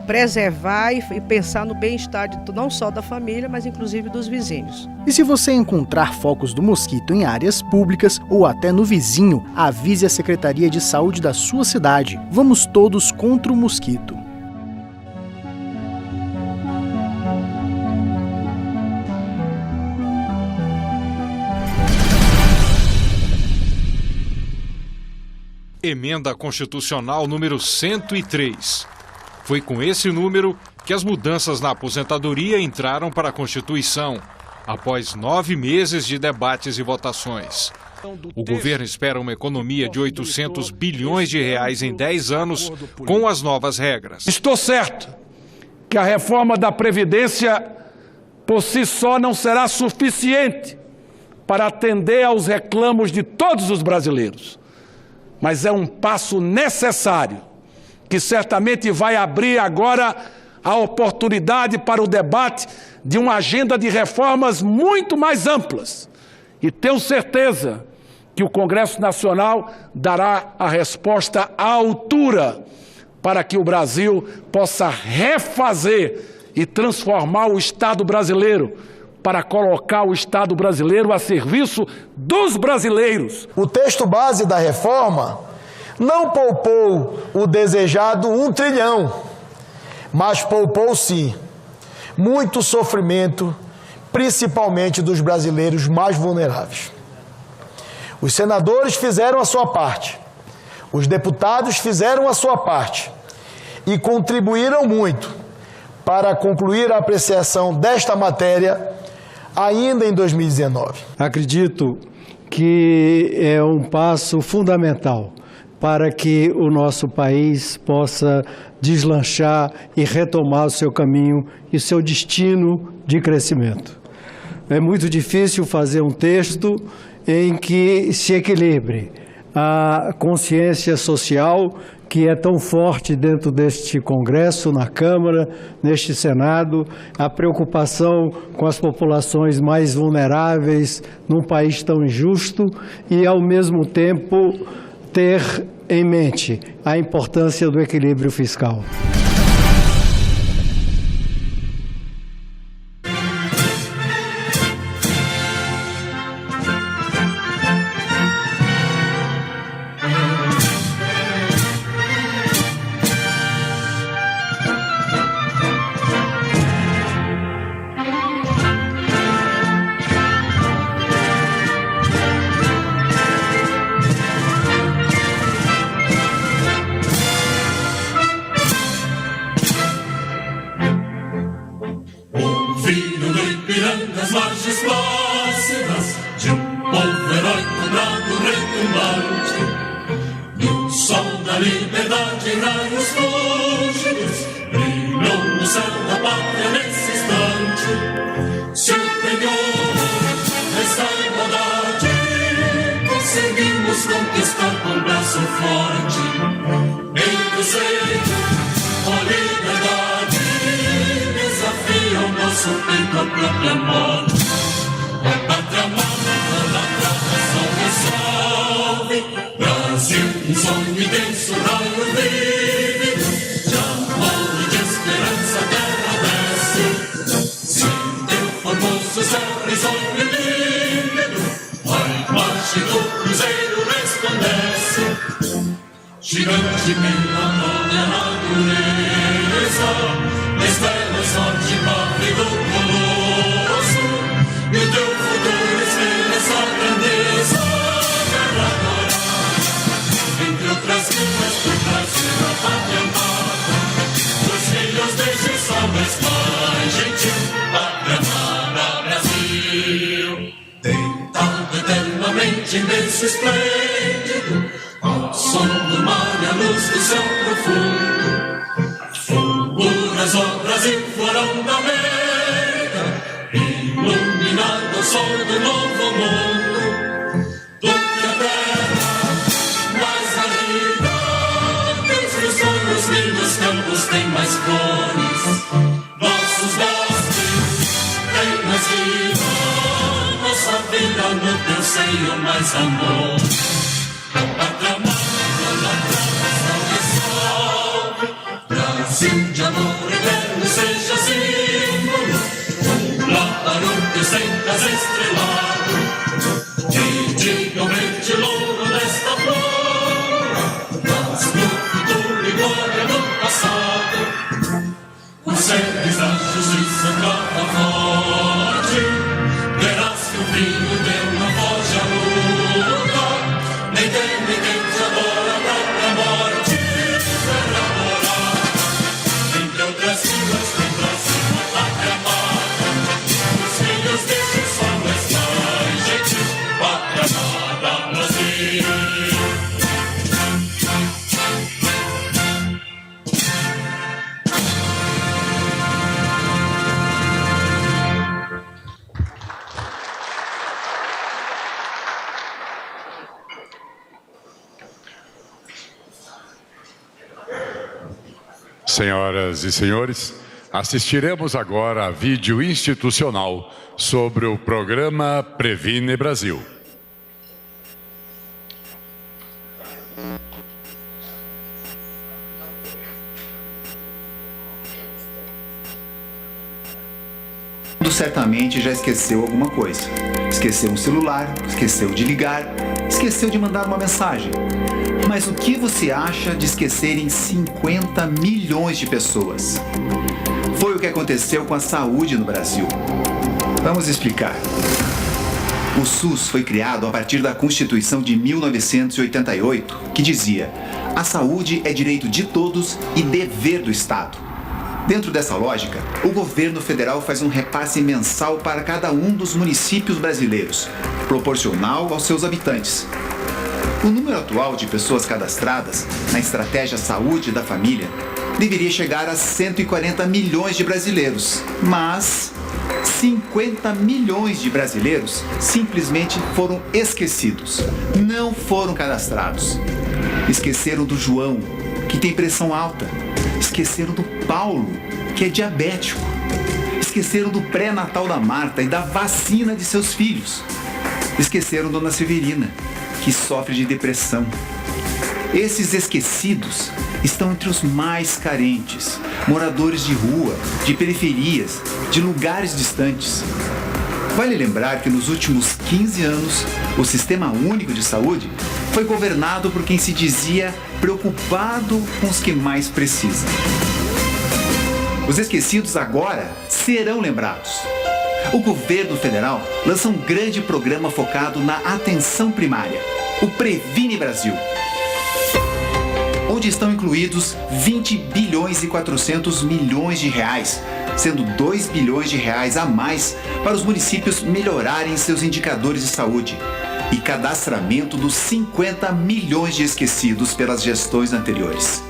preservar e pensar no bem-estar não só da família, mas inclusive dos vizinhos. E se você encontrar focos do mosquito em áreas públicas ou até no vizinho, avise a Secretaria de Saúde da sua cidade. Vamos todos contra o mosquito. Emenda Constitucional número 103. Foi com esse número que as mudanças na aposentadoria entraram para a Constituição, após 9 meses de debates e votações. O governo espera uma economia de 800 bilhões de reais em 10 anos com as novas regras. Estou certo que a reforma da Previdência por si só não será suficiente para atender aos reclamos de todos os brasileiros, mas é um passo necessário que certamente vai abrir agora a oportunidade para o debate de uma agenda de reformas muito mais amplas. E tenho certeza que o Congresso Nacional dará a resposta à altura para que o Brasil possa refazer e transformar o Estado brasileiro, para colocar o Estado brasileiro a serviço dos brasileiros. O texto base da reforma não poupou o desejado 1 trilhão, mas poupou sim muito sofrimento, principalmente dos brasileiros mais vulneráveis. Os senadores fizeram a sua parte, os deputados fizeram a sua parte e contribuíram muito para concluir a apreciação desta matéria ainda em 2019. Acredito que é um passo fundamental para que o nosso país possa deslanchar e retomar o seu caminho e seu destino de crescimento. É muito difícil fazer um texto em que se equilibre a consciência social que é tão forte dentro deste Congresso, na Câmara, neste Senado, a preocupação com as populações mais vulneráveis num país tão injusto e, ao mesmo tempo, ter em mente a importância do equilíbrio fiscal. gigante pela própria natureza, estrela sorte pave do colosso, e o teu futuro espelha essa grandeza, terra dourada, entre outras vidas do Brasil, a pátria amada, dos filhos deste sol mais pai, gentil, pátria amada, Brasil, deitado eternamente imenso esplêndido, ao som do mar e a luz do céu profundo, fulguras obras em florão da América, iluminado o sol do novo mundo, do que a terra mais ardida, entre os sonhos lindos campos tem mais flores, nossos bosques têm mais vida, nossa vida no teu seio mais amor. Brasil de amor eterno seja símbolo, lá para o teu centas estrelado, e diga o verde louro desta flor, mas no futuro e glória do passado, os seres da justiça cava forte, verás que o vinho teu não foge à luta, nem tem ninguém te adora a própria morte, terra morada, entre outras vidas tem Brasil a pátria amada, os filhos deste sol mais mais gentil, pátria amada, Brasil. Senhoras e senhores, assistiremos agora a vídeo institucional sobre o programa Previne Brasil. Certamente já esqueceu alguma coisa. Esqueceu um celular, esqueceu de ligar, esqueceu de mandar uma mensagem. Mas o que você acha de esquecerem 50 milhões de pessoas? Foi o que aconteceu com a saúde no Brasil. Vamos explicar. O SUS foi criado a partir da Constituição de 1988, que dizia: a saúde é direito de todos e dever do Estado. Dentro dessa lógica, o governo federal faz um repasse mensal para cada um dos municípios brasileiros, proporcional aos seus habitantes. O número atual de pessoas cadastradas na estratégia Saúde da Família deveria chegar a 140 milhões de brasileiros, mas 50 milhões de brasileiros simplesmente foram esquecidos, não foram cadastrados. Esqueceram do João, que tem pressão alta. Esqueceram do Paulo, que é diabético. Esqueceram do pré-natal da Marta e da vacina de seus filhos. Esqueceram Dona Severina, que sofre de depressão. Esses esquecidos estão entre os mais carentes, moradores de rua, de periferias, de lugares distantes. Vale lembrar que nos últimos 15 anos, o Sistema Único de Saúde foi governado por quem se dizia preocupado com os que mais precisam. Os esquecidos agora serão lembrados. O governo federal lança um grande programa focado na atenção primária, o Previne Brasil, onde estão incluídos 20 bilhões e 400 milhões de reais, sendo 2 bilhões de reais a mais para os municípios melhorarem seus indicadores de saúde e cadastramento dos 50 milhões de esquecidos pelas gestões anteriores.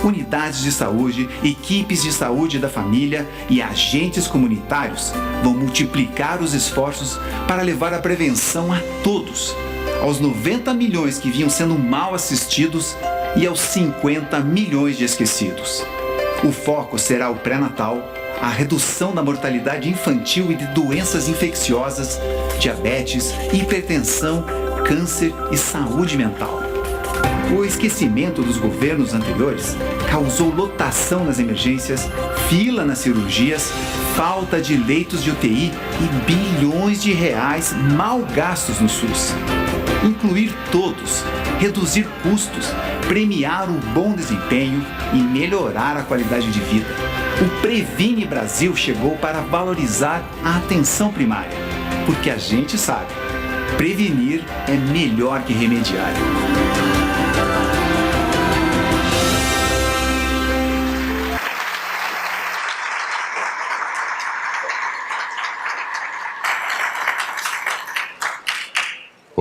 Unidades de saúde, equipes de saúde da família e agentes comunitários vão multiplicar os esforços para levar a prevenção a todos, aos 90 milhões que vinham sendo mal assistidos e aos 50 milhões de esquecidos. O foco será o pré-natal, a redução da mortalidade infantil e de doenças infecciosas, diabetes, hipertensão, câncer e saúde mental. O esquecimento dos governos anteriores causou lotação nas emergências, fila nas cirurgias, falta de leitos de UTI e bilhões de reais mal gastos no SUS. Incluir todos reduzir custos, premiar o bom desempenho e melhorar a qualidade de vida. O Previne Brasil chegou para valorizar a atenção primária, porque a gente sabe, prevenir é melhor que remediar.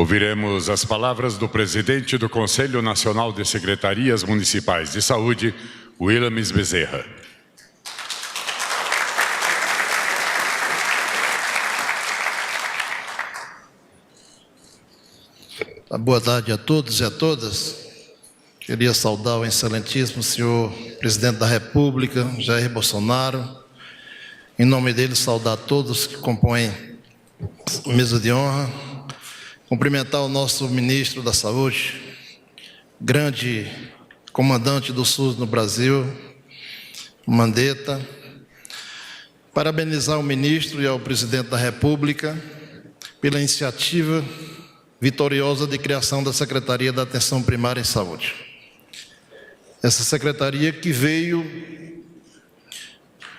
Ouviremos as palavras do presidente do Conselho Nacional de Secretarias Municipais de Saúde, Williams Bezerra. Boa tarde a todos e a todas. Queria saudar o excelentíssimo senhor presidente da República, Jair Bolsonaro. Em nome dele, saudar todos que compõem a mesa de honra. Cumprimentar o nosso ministro da Saúde, grande comandante do SUS no Brasil, Mandetta. Parabenizar o ministro e ao presidente da República pela iniciativa vitoriosa de criação da Secretaria da Atenção Primária em Saúde. Essa secretaria que veio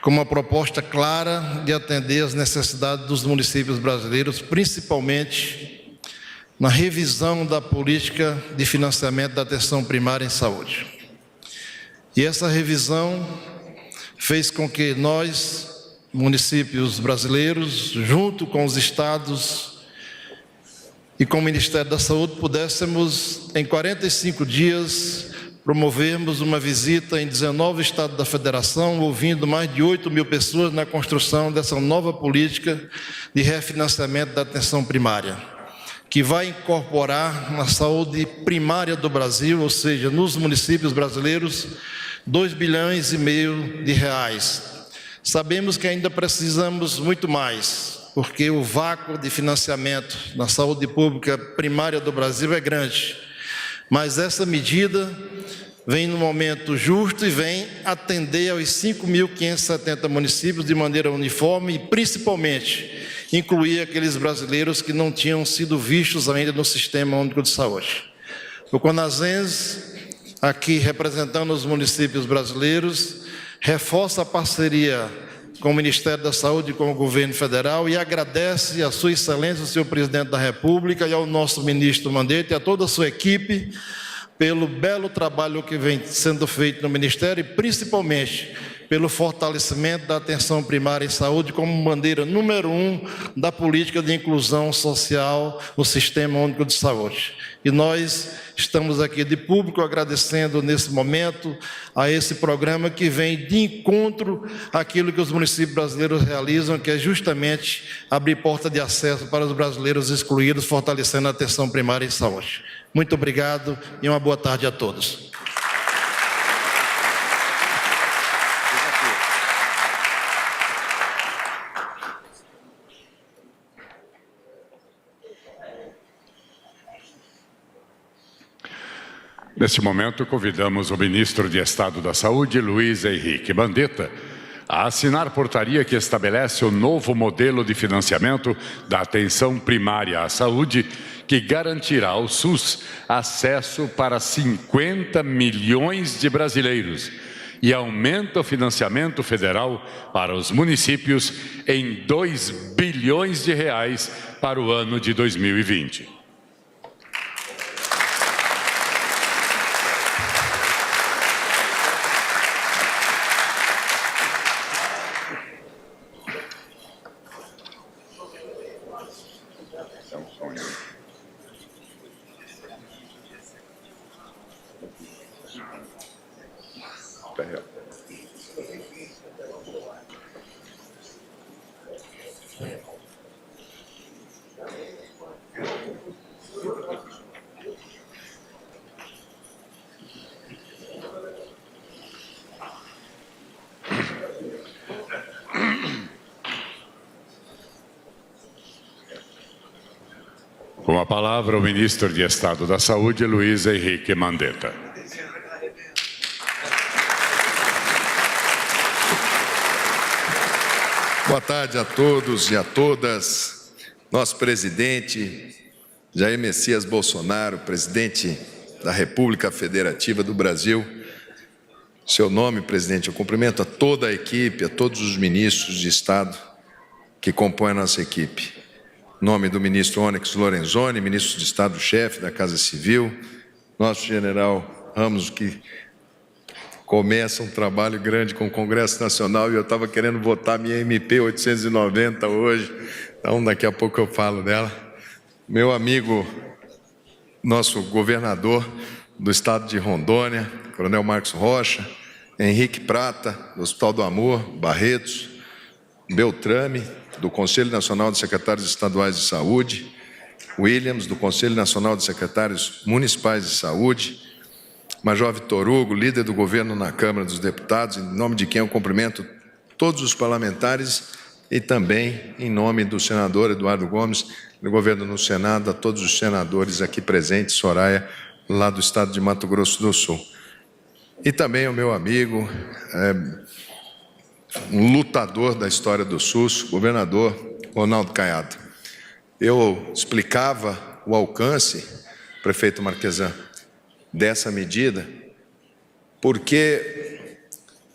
com uma proposta clara de atender às necessidades dos municípios brasileiros, principalmente na revisão da política de financiamento da atenção primária em saúde. E essa revisão fez com que nós, municípios brasileiros, junto com os estados e com o Ministério da Saúde, pudéssemos, em 45 dias, promovermos uma visita em 19 estados da Federação, ouvindo mais de 8 mil pessoas na construção dessa nova política de refinanciamento da atenção primária, que vai incorporar na saúde primária do Brasil, ou seja, nos municípios brasileiros, 2,5 bilhões de reais. Sabemos que ainda precisamos muito mais, porque o vácuo de financiamento na saúde pública primária do Brasil é grande. Mas essa medida vem no momento justo e vem atender aos 5.570 municípios de maneira uniforme e, principalmente, incluir aqueles brasileiros que não tinham sido vistos ainda no Sistema Único de Saúde. O CONASENS, aqui representando os municípios brasileiros, reforça a parceria com o Ministério da Saúde e com o Governo Federal e agradece a Sua Excelência, o senhor Presidente da República, e ao nosso ministro Mandetta e a toda a sua equipe pelo belo trabalho que vem sendo feito no Ministério e, principalmente, pelo fortalecimento da atenção primária em saúde como bandeira número 1 da política de inclusão social no Sistema Único de Saúde. E nós estamos aqui de público agradecendo nesse momento a esse programa que vem de encontro àquilo que os municípios brasileiros realizam, que é justamente abrir porta de acesso para os brasileiros excluídos, fortalecendo a atenção primária em saúde. Muito obrigado e uma boa tarde a todos. Neste momento, convidamos o ministro de Estado da Saúde, Luiz Henrique Mandetta, a assinar portaria que estabelece o novo modelo de financiamento da atenção primária à saúde, que garantirá ao SUS acesso para 50 milhões de brasileiros e aumenta o financiamento federal para os municípios em 2 bilhões de reais para o ano de 2020. Com a palavra, o ministro de Estado da Saúde, Luiz Henrique Mandetta. Boa tarde a todos e a todas. Nosso presidente, Jair Messias Bolsonaro, presidente da República Federativa do Brasil. Seu nome, presidente, eu cumprimento a toda a equipe, a todos os ministros de Estado que compõem a nossa equipe. Em nome do ministro Onyx Lorenzoni, ministro de Estado-chefe da Casa Civil, nosso general Ramos, que começa um trabalho grande com o Congresso Nacional, e eu estava querendo votar minha MP 890 hoje, então daqui a pouco eu falo dela. Meu amigo, nosso governador do estado de Rondônia, Coronel Marcos Rocha, Henrique Prata, do Hospital do Amor, Barretos, Beltrame, do Conselho Nacional de Secretários Estaduais de Saúde, Williams, do Conselho Nacional de Secretários Municipais de Saúde, Major Vitor Hugo, líder do governo na Câmara dos Deputados, em nome de quem eu cumprimento todos os parlamentares e também em nome do senador Eduardo Gomes, do governo no Senado, a todos os senadores aqui presentes, Soraya, lá do estado de Mato Grosso do Sul. E também o meu amigo, um lutador da história do SUS, governador Ronaldo Caiado. Eu explicava o alcance, prefeito Marquesan, dessa medida, porque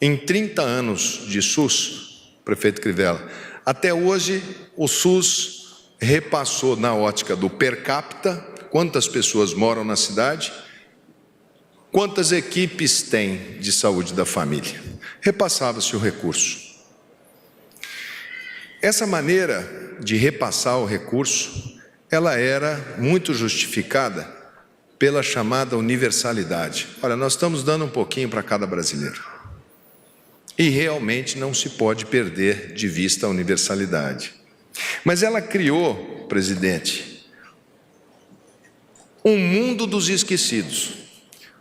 em 30 anos de SUS, prefeito Crivella, até hoje o SUS repassou na ótica do per capita, quantas pessoas moram na cidade, quantas equipes tem de saúde da família. Repassava-se o recurso. Essa maneira de repassar o recurso, ela era muito justificada pela chamada universalidade. Olha, nós estamos dando um pouquinho para cada brasileiro. E realmente não se pode perder de vista a universalidade. Mas ela criou, presidente, um mundo dos esquecidos,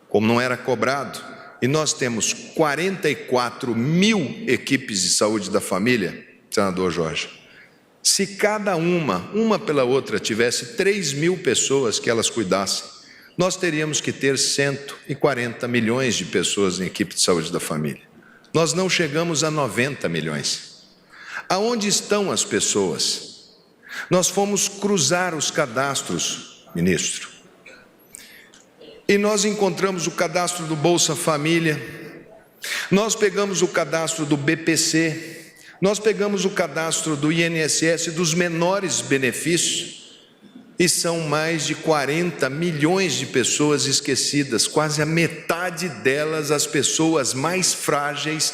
como não era cobrado, e nós temos 44 mil equipes de saúde da família, senador Jorge. Se cada uma pela outra, tivesse 3 mil pessoas que elas cuidassem, nós teríamos que ter 140 milhões de pessoas em equipe de saúde da família. Nós não chegamos a 90 milhões. Aonde estão as pessoas? Nós fomos cruzar os cadastros, ministro, e nós encontramos o cadastro do Bolsa Família, nós pegamos o cadastro do BPC, nós pegamos o cadastro do INSS dos menores benefícios, e são mais de 40 milhões de pessoas esquecidas, quase a metade delas as pessoas mais frágeis,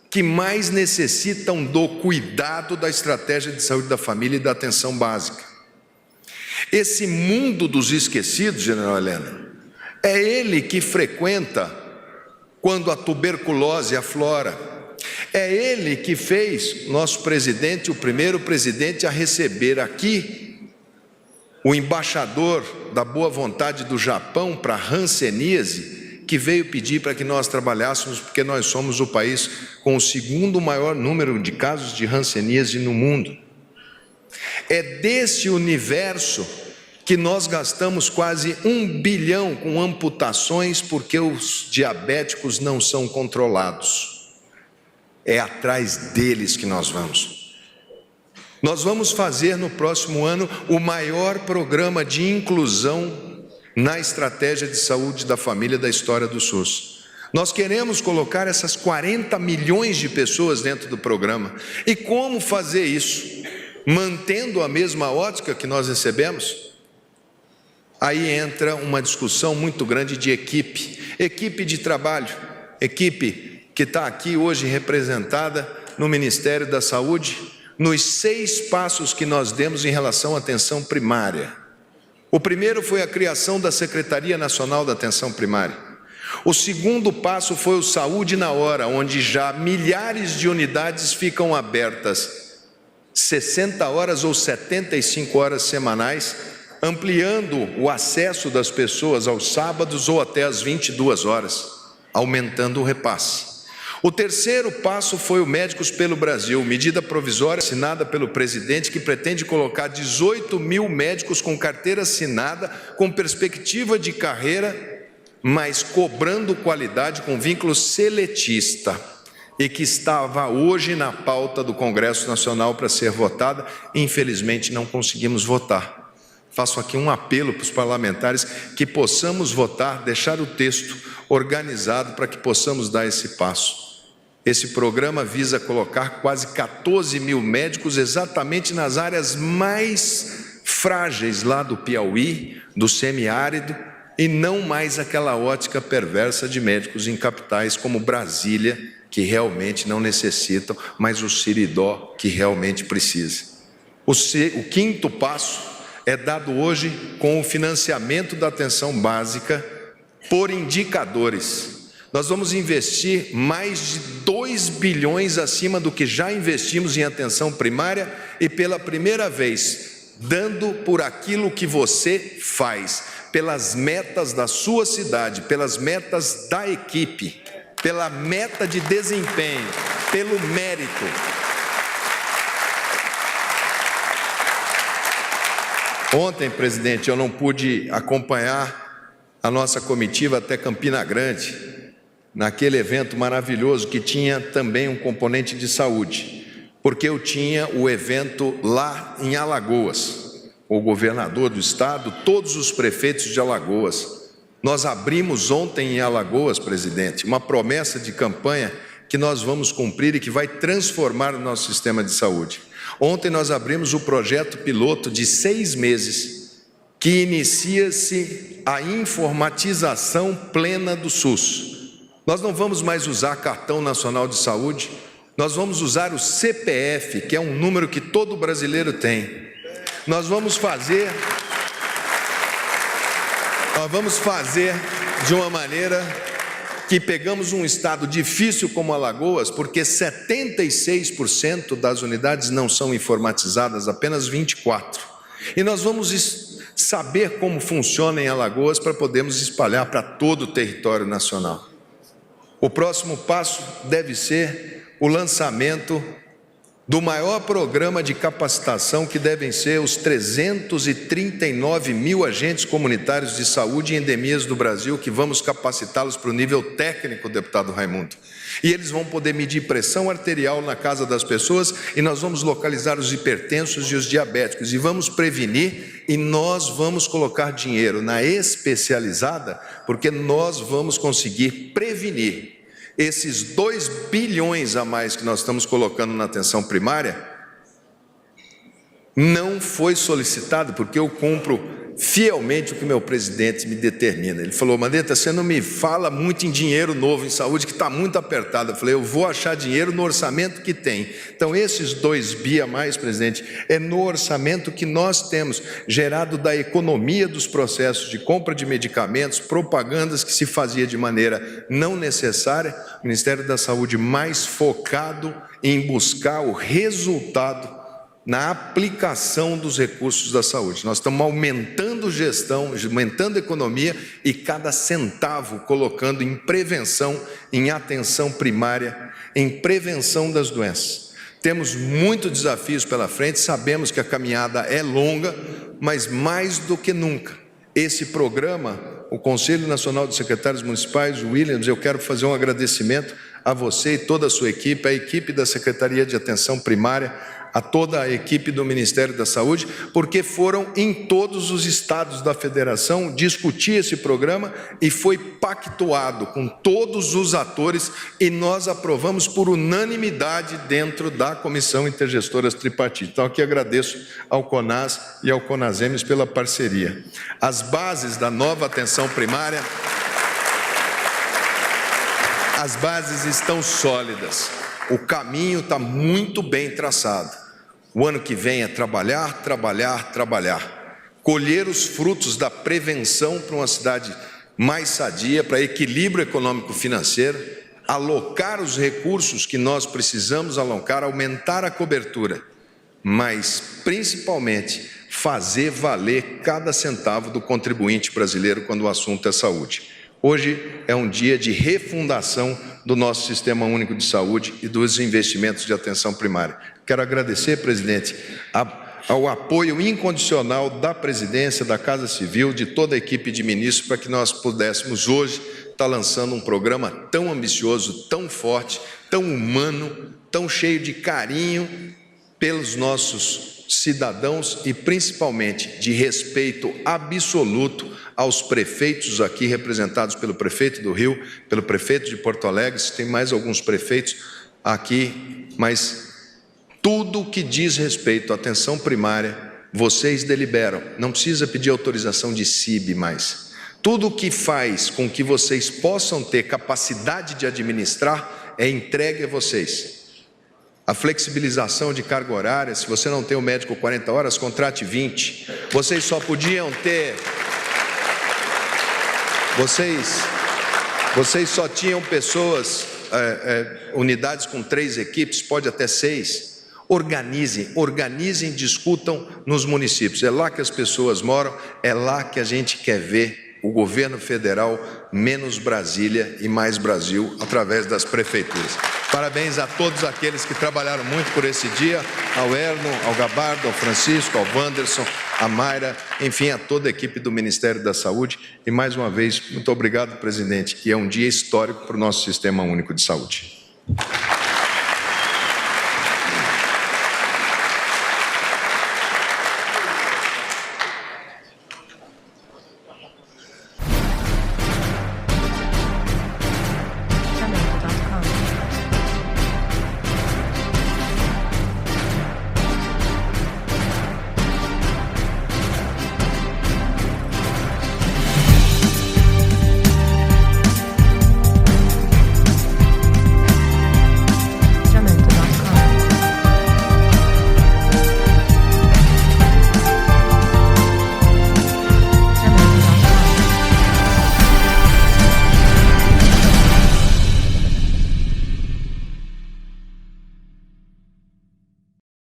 que mais necessitam do cuidado da estratégia de saúde da família e da atenção básica. Esse mundo dos esquecidos, general Helena, é ele que frequenta quando a tuberculose aflora. É ele que fez nosso presidente, o primeiro presidente a receber aqui o embaixador da boa vontade do Japão para a hanseníase, que veio pedir para que nós trabalhássemos, porque nós somos o país com o segundo maior número de casos de hanseníase no mundo. É desse universo que nós gastamos quase 1 bilhão com amputações porque os diabéticos não são controlados. É atrás deles que nós vamos. Nós vamos fazer no próximo ano o maior programa de inclusão na estratégia de saúde da família da história do SUS. Nós queremos colocar essas 40 milhões de pessoas dentro do programa. E como fazer isso? Mantendo a mesma ótica que nós recebemos? Aí entra uma discussão muito grande de equipe de trabalho, equipe que está aqui hoje representada no Ministério da Saúde, nos 6 passos que nós demos em relação à atenção primária. O primeiro foi a criação da Secretaria Nacional da Atenção Primária. O segundo passo foi o Saúde na Hora, onde já milhares de unidades ficam abertas 60 horas ou 75 horas semanais, ampliando o acesso das pessoas aos sábados ou até às 22 horas, aumentando o repasse. O terceiro passo foi o Médicos pelo Brasil, medida provisória assinada pelo presidente que pretende colocar 18 mil médicos com carteira assinada, com perspectiva de carreira, mas cobrando qualidade com vínculo seletista, e que estava hoje na pauta do Congresso Nacional para ser votada. Infelizmente não conseguimos votar. Faço aqui um apelo para os parlamentares que possamos votar, deixar o texto organizado para que possamos dar esse passo. Esse programa visa colocar quase 14 mil médicos exatamente nas áreas mais frágeis lá do Piauí, do semiárido, e não mais aquela ótica perversa de médicos em capitais como Brasília, que realmente não necessitam, mas o Siridó, que realmente precisa. O quinto passo é dado hoje com o financiamento da atenção básica por indicadores. Nós vamos investir mais de 2 bilhões acima do que já investimos em atenção primária e pela primeira vez, dando por aquilo que você faz, pelas metas da sua cidade, pelas metas da equipe, pela meta de desempenho, pelo mérito. Ontem, presidente, eu não pude acompanhar a nossa comitiva até Campina Grande, naquele evento maravilhoso que tinha também um componente de saúde, porque eu tinha o evento lá em Alagoas, o governador do estado, todos os prefeitos de Alagoas. Nós abrimos ontem em Alagoas, presidente, uma promessa de campanha que nós vamos cumprir e que vai transformar o nosso sistema de saúde. Ontem nós abrimos o projeto piloto de 6 meses, que inicia-se a informatização plena do SUS. Nós não vamos mais usar cartão nacional de saúde, nós vamos usar o CPF, que é um número que todo brasileiro tem. Nós vamos fazer de uma maneira que pegamos um estado difícil como Alagoas, porque 76% das unidades não são informatizadas, apenas 24%. E nós vamos saber como funciona em Alagoas para podermos espalhar para todo o território nacional. O próximo passo deve ser o lançamento do maior programa de capacitação, que devem ser os 339 mil agentes comunitários de saúde e endemias do Brasil, que vamos capacitá-los para o nível técnico, deputado Raimundo. E eles vão poder medir pressão arterial na casa das pessoas, e nós vamos localizar os hipertensos e os diabéticos, e vamos prevenir, e nós vamos colocar dinheiro na especializada, porque nós vamos conseguir prevenir. Esses 2 bilhões a mais que nós estamos colocando na atenção primária não foi solicitado, porque eu cumpro fielmente o que meu presidente me determina. Ele falou: Mandetta, você não me fala muito em dinheiro novo em saúde, que está muito apertado. Eu falei: eu vou achar dinheiro no orçamento que tem. Então, esses 2 bi a mais, presidente, é no orçamento que nós temos, gerado da economia dos processos de compra de medicamentos, propagandas que se fazia de maneira não necessária, o Ministério da Saúde mais focado em buscar o resultado na aplicação dos recursos da saúde. Nós estamos aumentando gestão, aumentando economia e cada centavo colocando em prevenção, em atenção primária, em prevenção das doenças. Temos muitos desafios pela frente, sabemos que a caminhada é longa, mas mais do que nunca, esse programa, o Conselho Nacional de Secretários Municipais, o Williams, eu quero fazer um agradecimento a você e toda a sua equipe, a equipe da Secretaria de Atenção Primária, a toda a equipe do Ministério da Saúde, porque foram em todos os estados da federação discutir esse programa e foi pactuado com todos os atores e nós aprovamos por unanimidade dentro da Comissão Intergestora Tripartite. Então, aqui agradeço ao CONAS e ao CONASEMES pela parceria. As bases da nova atenção primária, as bases estão sólidas. O caminho está muito bem traçado. O ano que vem é trabalhar, trabalhar, trabalhar. Colher os frutos da prevenção para uma cidade mais sadia, para equilíbrio econômico-financeiro, alocar os recursos que nós precisamos alocar, aumentar a cobertura, mas principalmente fazer valer cada centavo do contribuinte brasileiro quando o assunto é saúde. Hoje é um dia de refundação do nosso Sistema Único de Saúde e dos investimentos de atenção primária. Quero agradecer, presidente, ao apoio incondicional da presidência, da Casa Civil, de toda a equipe de ministros, para que nós pudéssemos hoje estar lançando um programa tão ambicioso, tão forte, tão humano, tão cheio de carinho pelos nossos cidadãos e principalmente de respeito absoluto aos prefeitos aqui representados pelo prefeito do Rio, pelo prefeito de Porto Alegre, tem mais alguns prefeitos aqui, mas tudo que diz respeito à atenção primária, vocês deliberam, não precisa pedir autorização de CIB mais. Tudo que faz com que vocês possam ter capacidade de administrar é entregue a vocês. A flexibilização de carga horária, se você não tem o médico 40 horas, contrate 20. Vocês só podiam ter... Vocês só tinham pessoas, unidades com 3 equipes, pode até 6. Organizem, discutam nos municípios. É lá que as pessoas moram, é lá que a gente quer ver o governo federal menos Brasília e mais Brasil através das prefeituras. Parabéns a todos aqueles que trabalharam muito por esse dia, ao Erno, ao Gabardo, ao Francisco, ao Wanderson, a Mayra, enfim, a toda a equipe do Ministério da Saúde. E mais uma vez, muito obrigado, presidente, que é um dia histórico para o nosso Sistema Único de Saúde.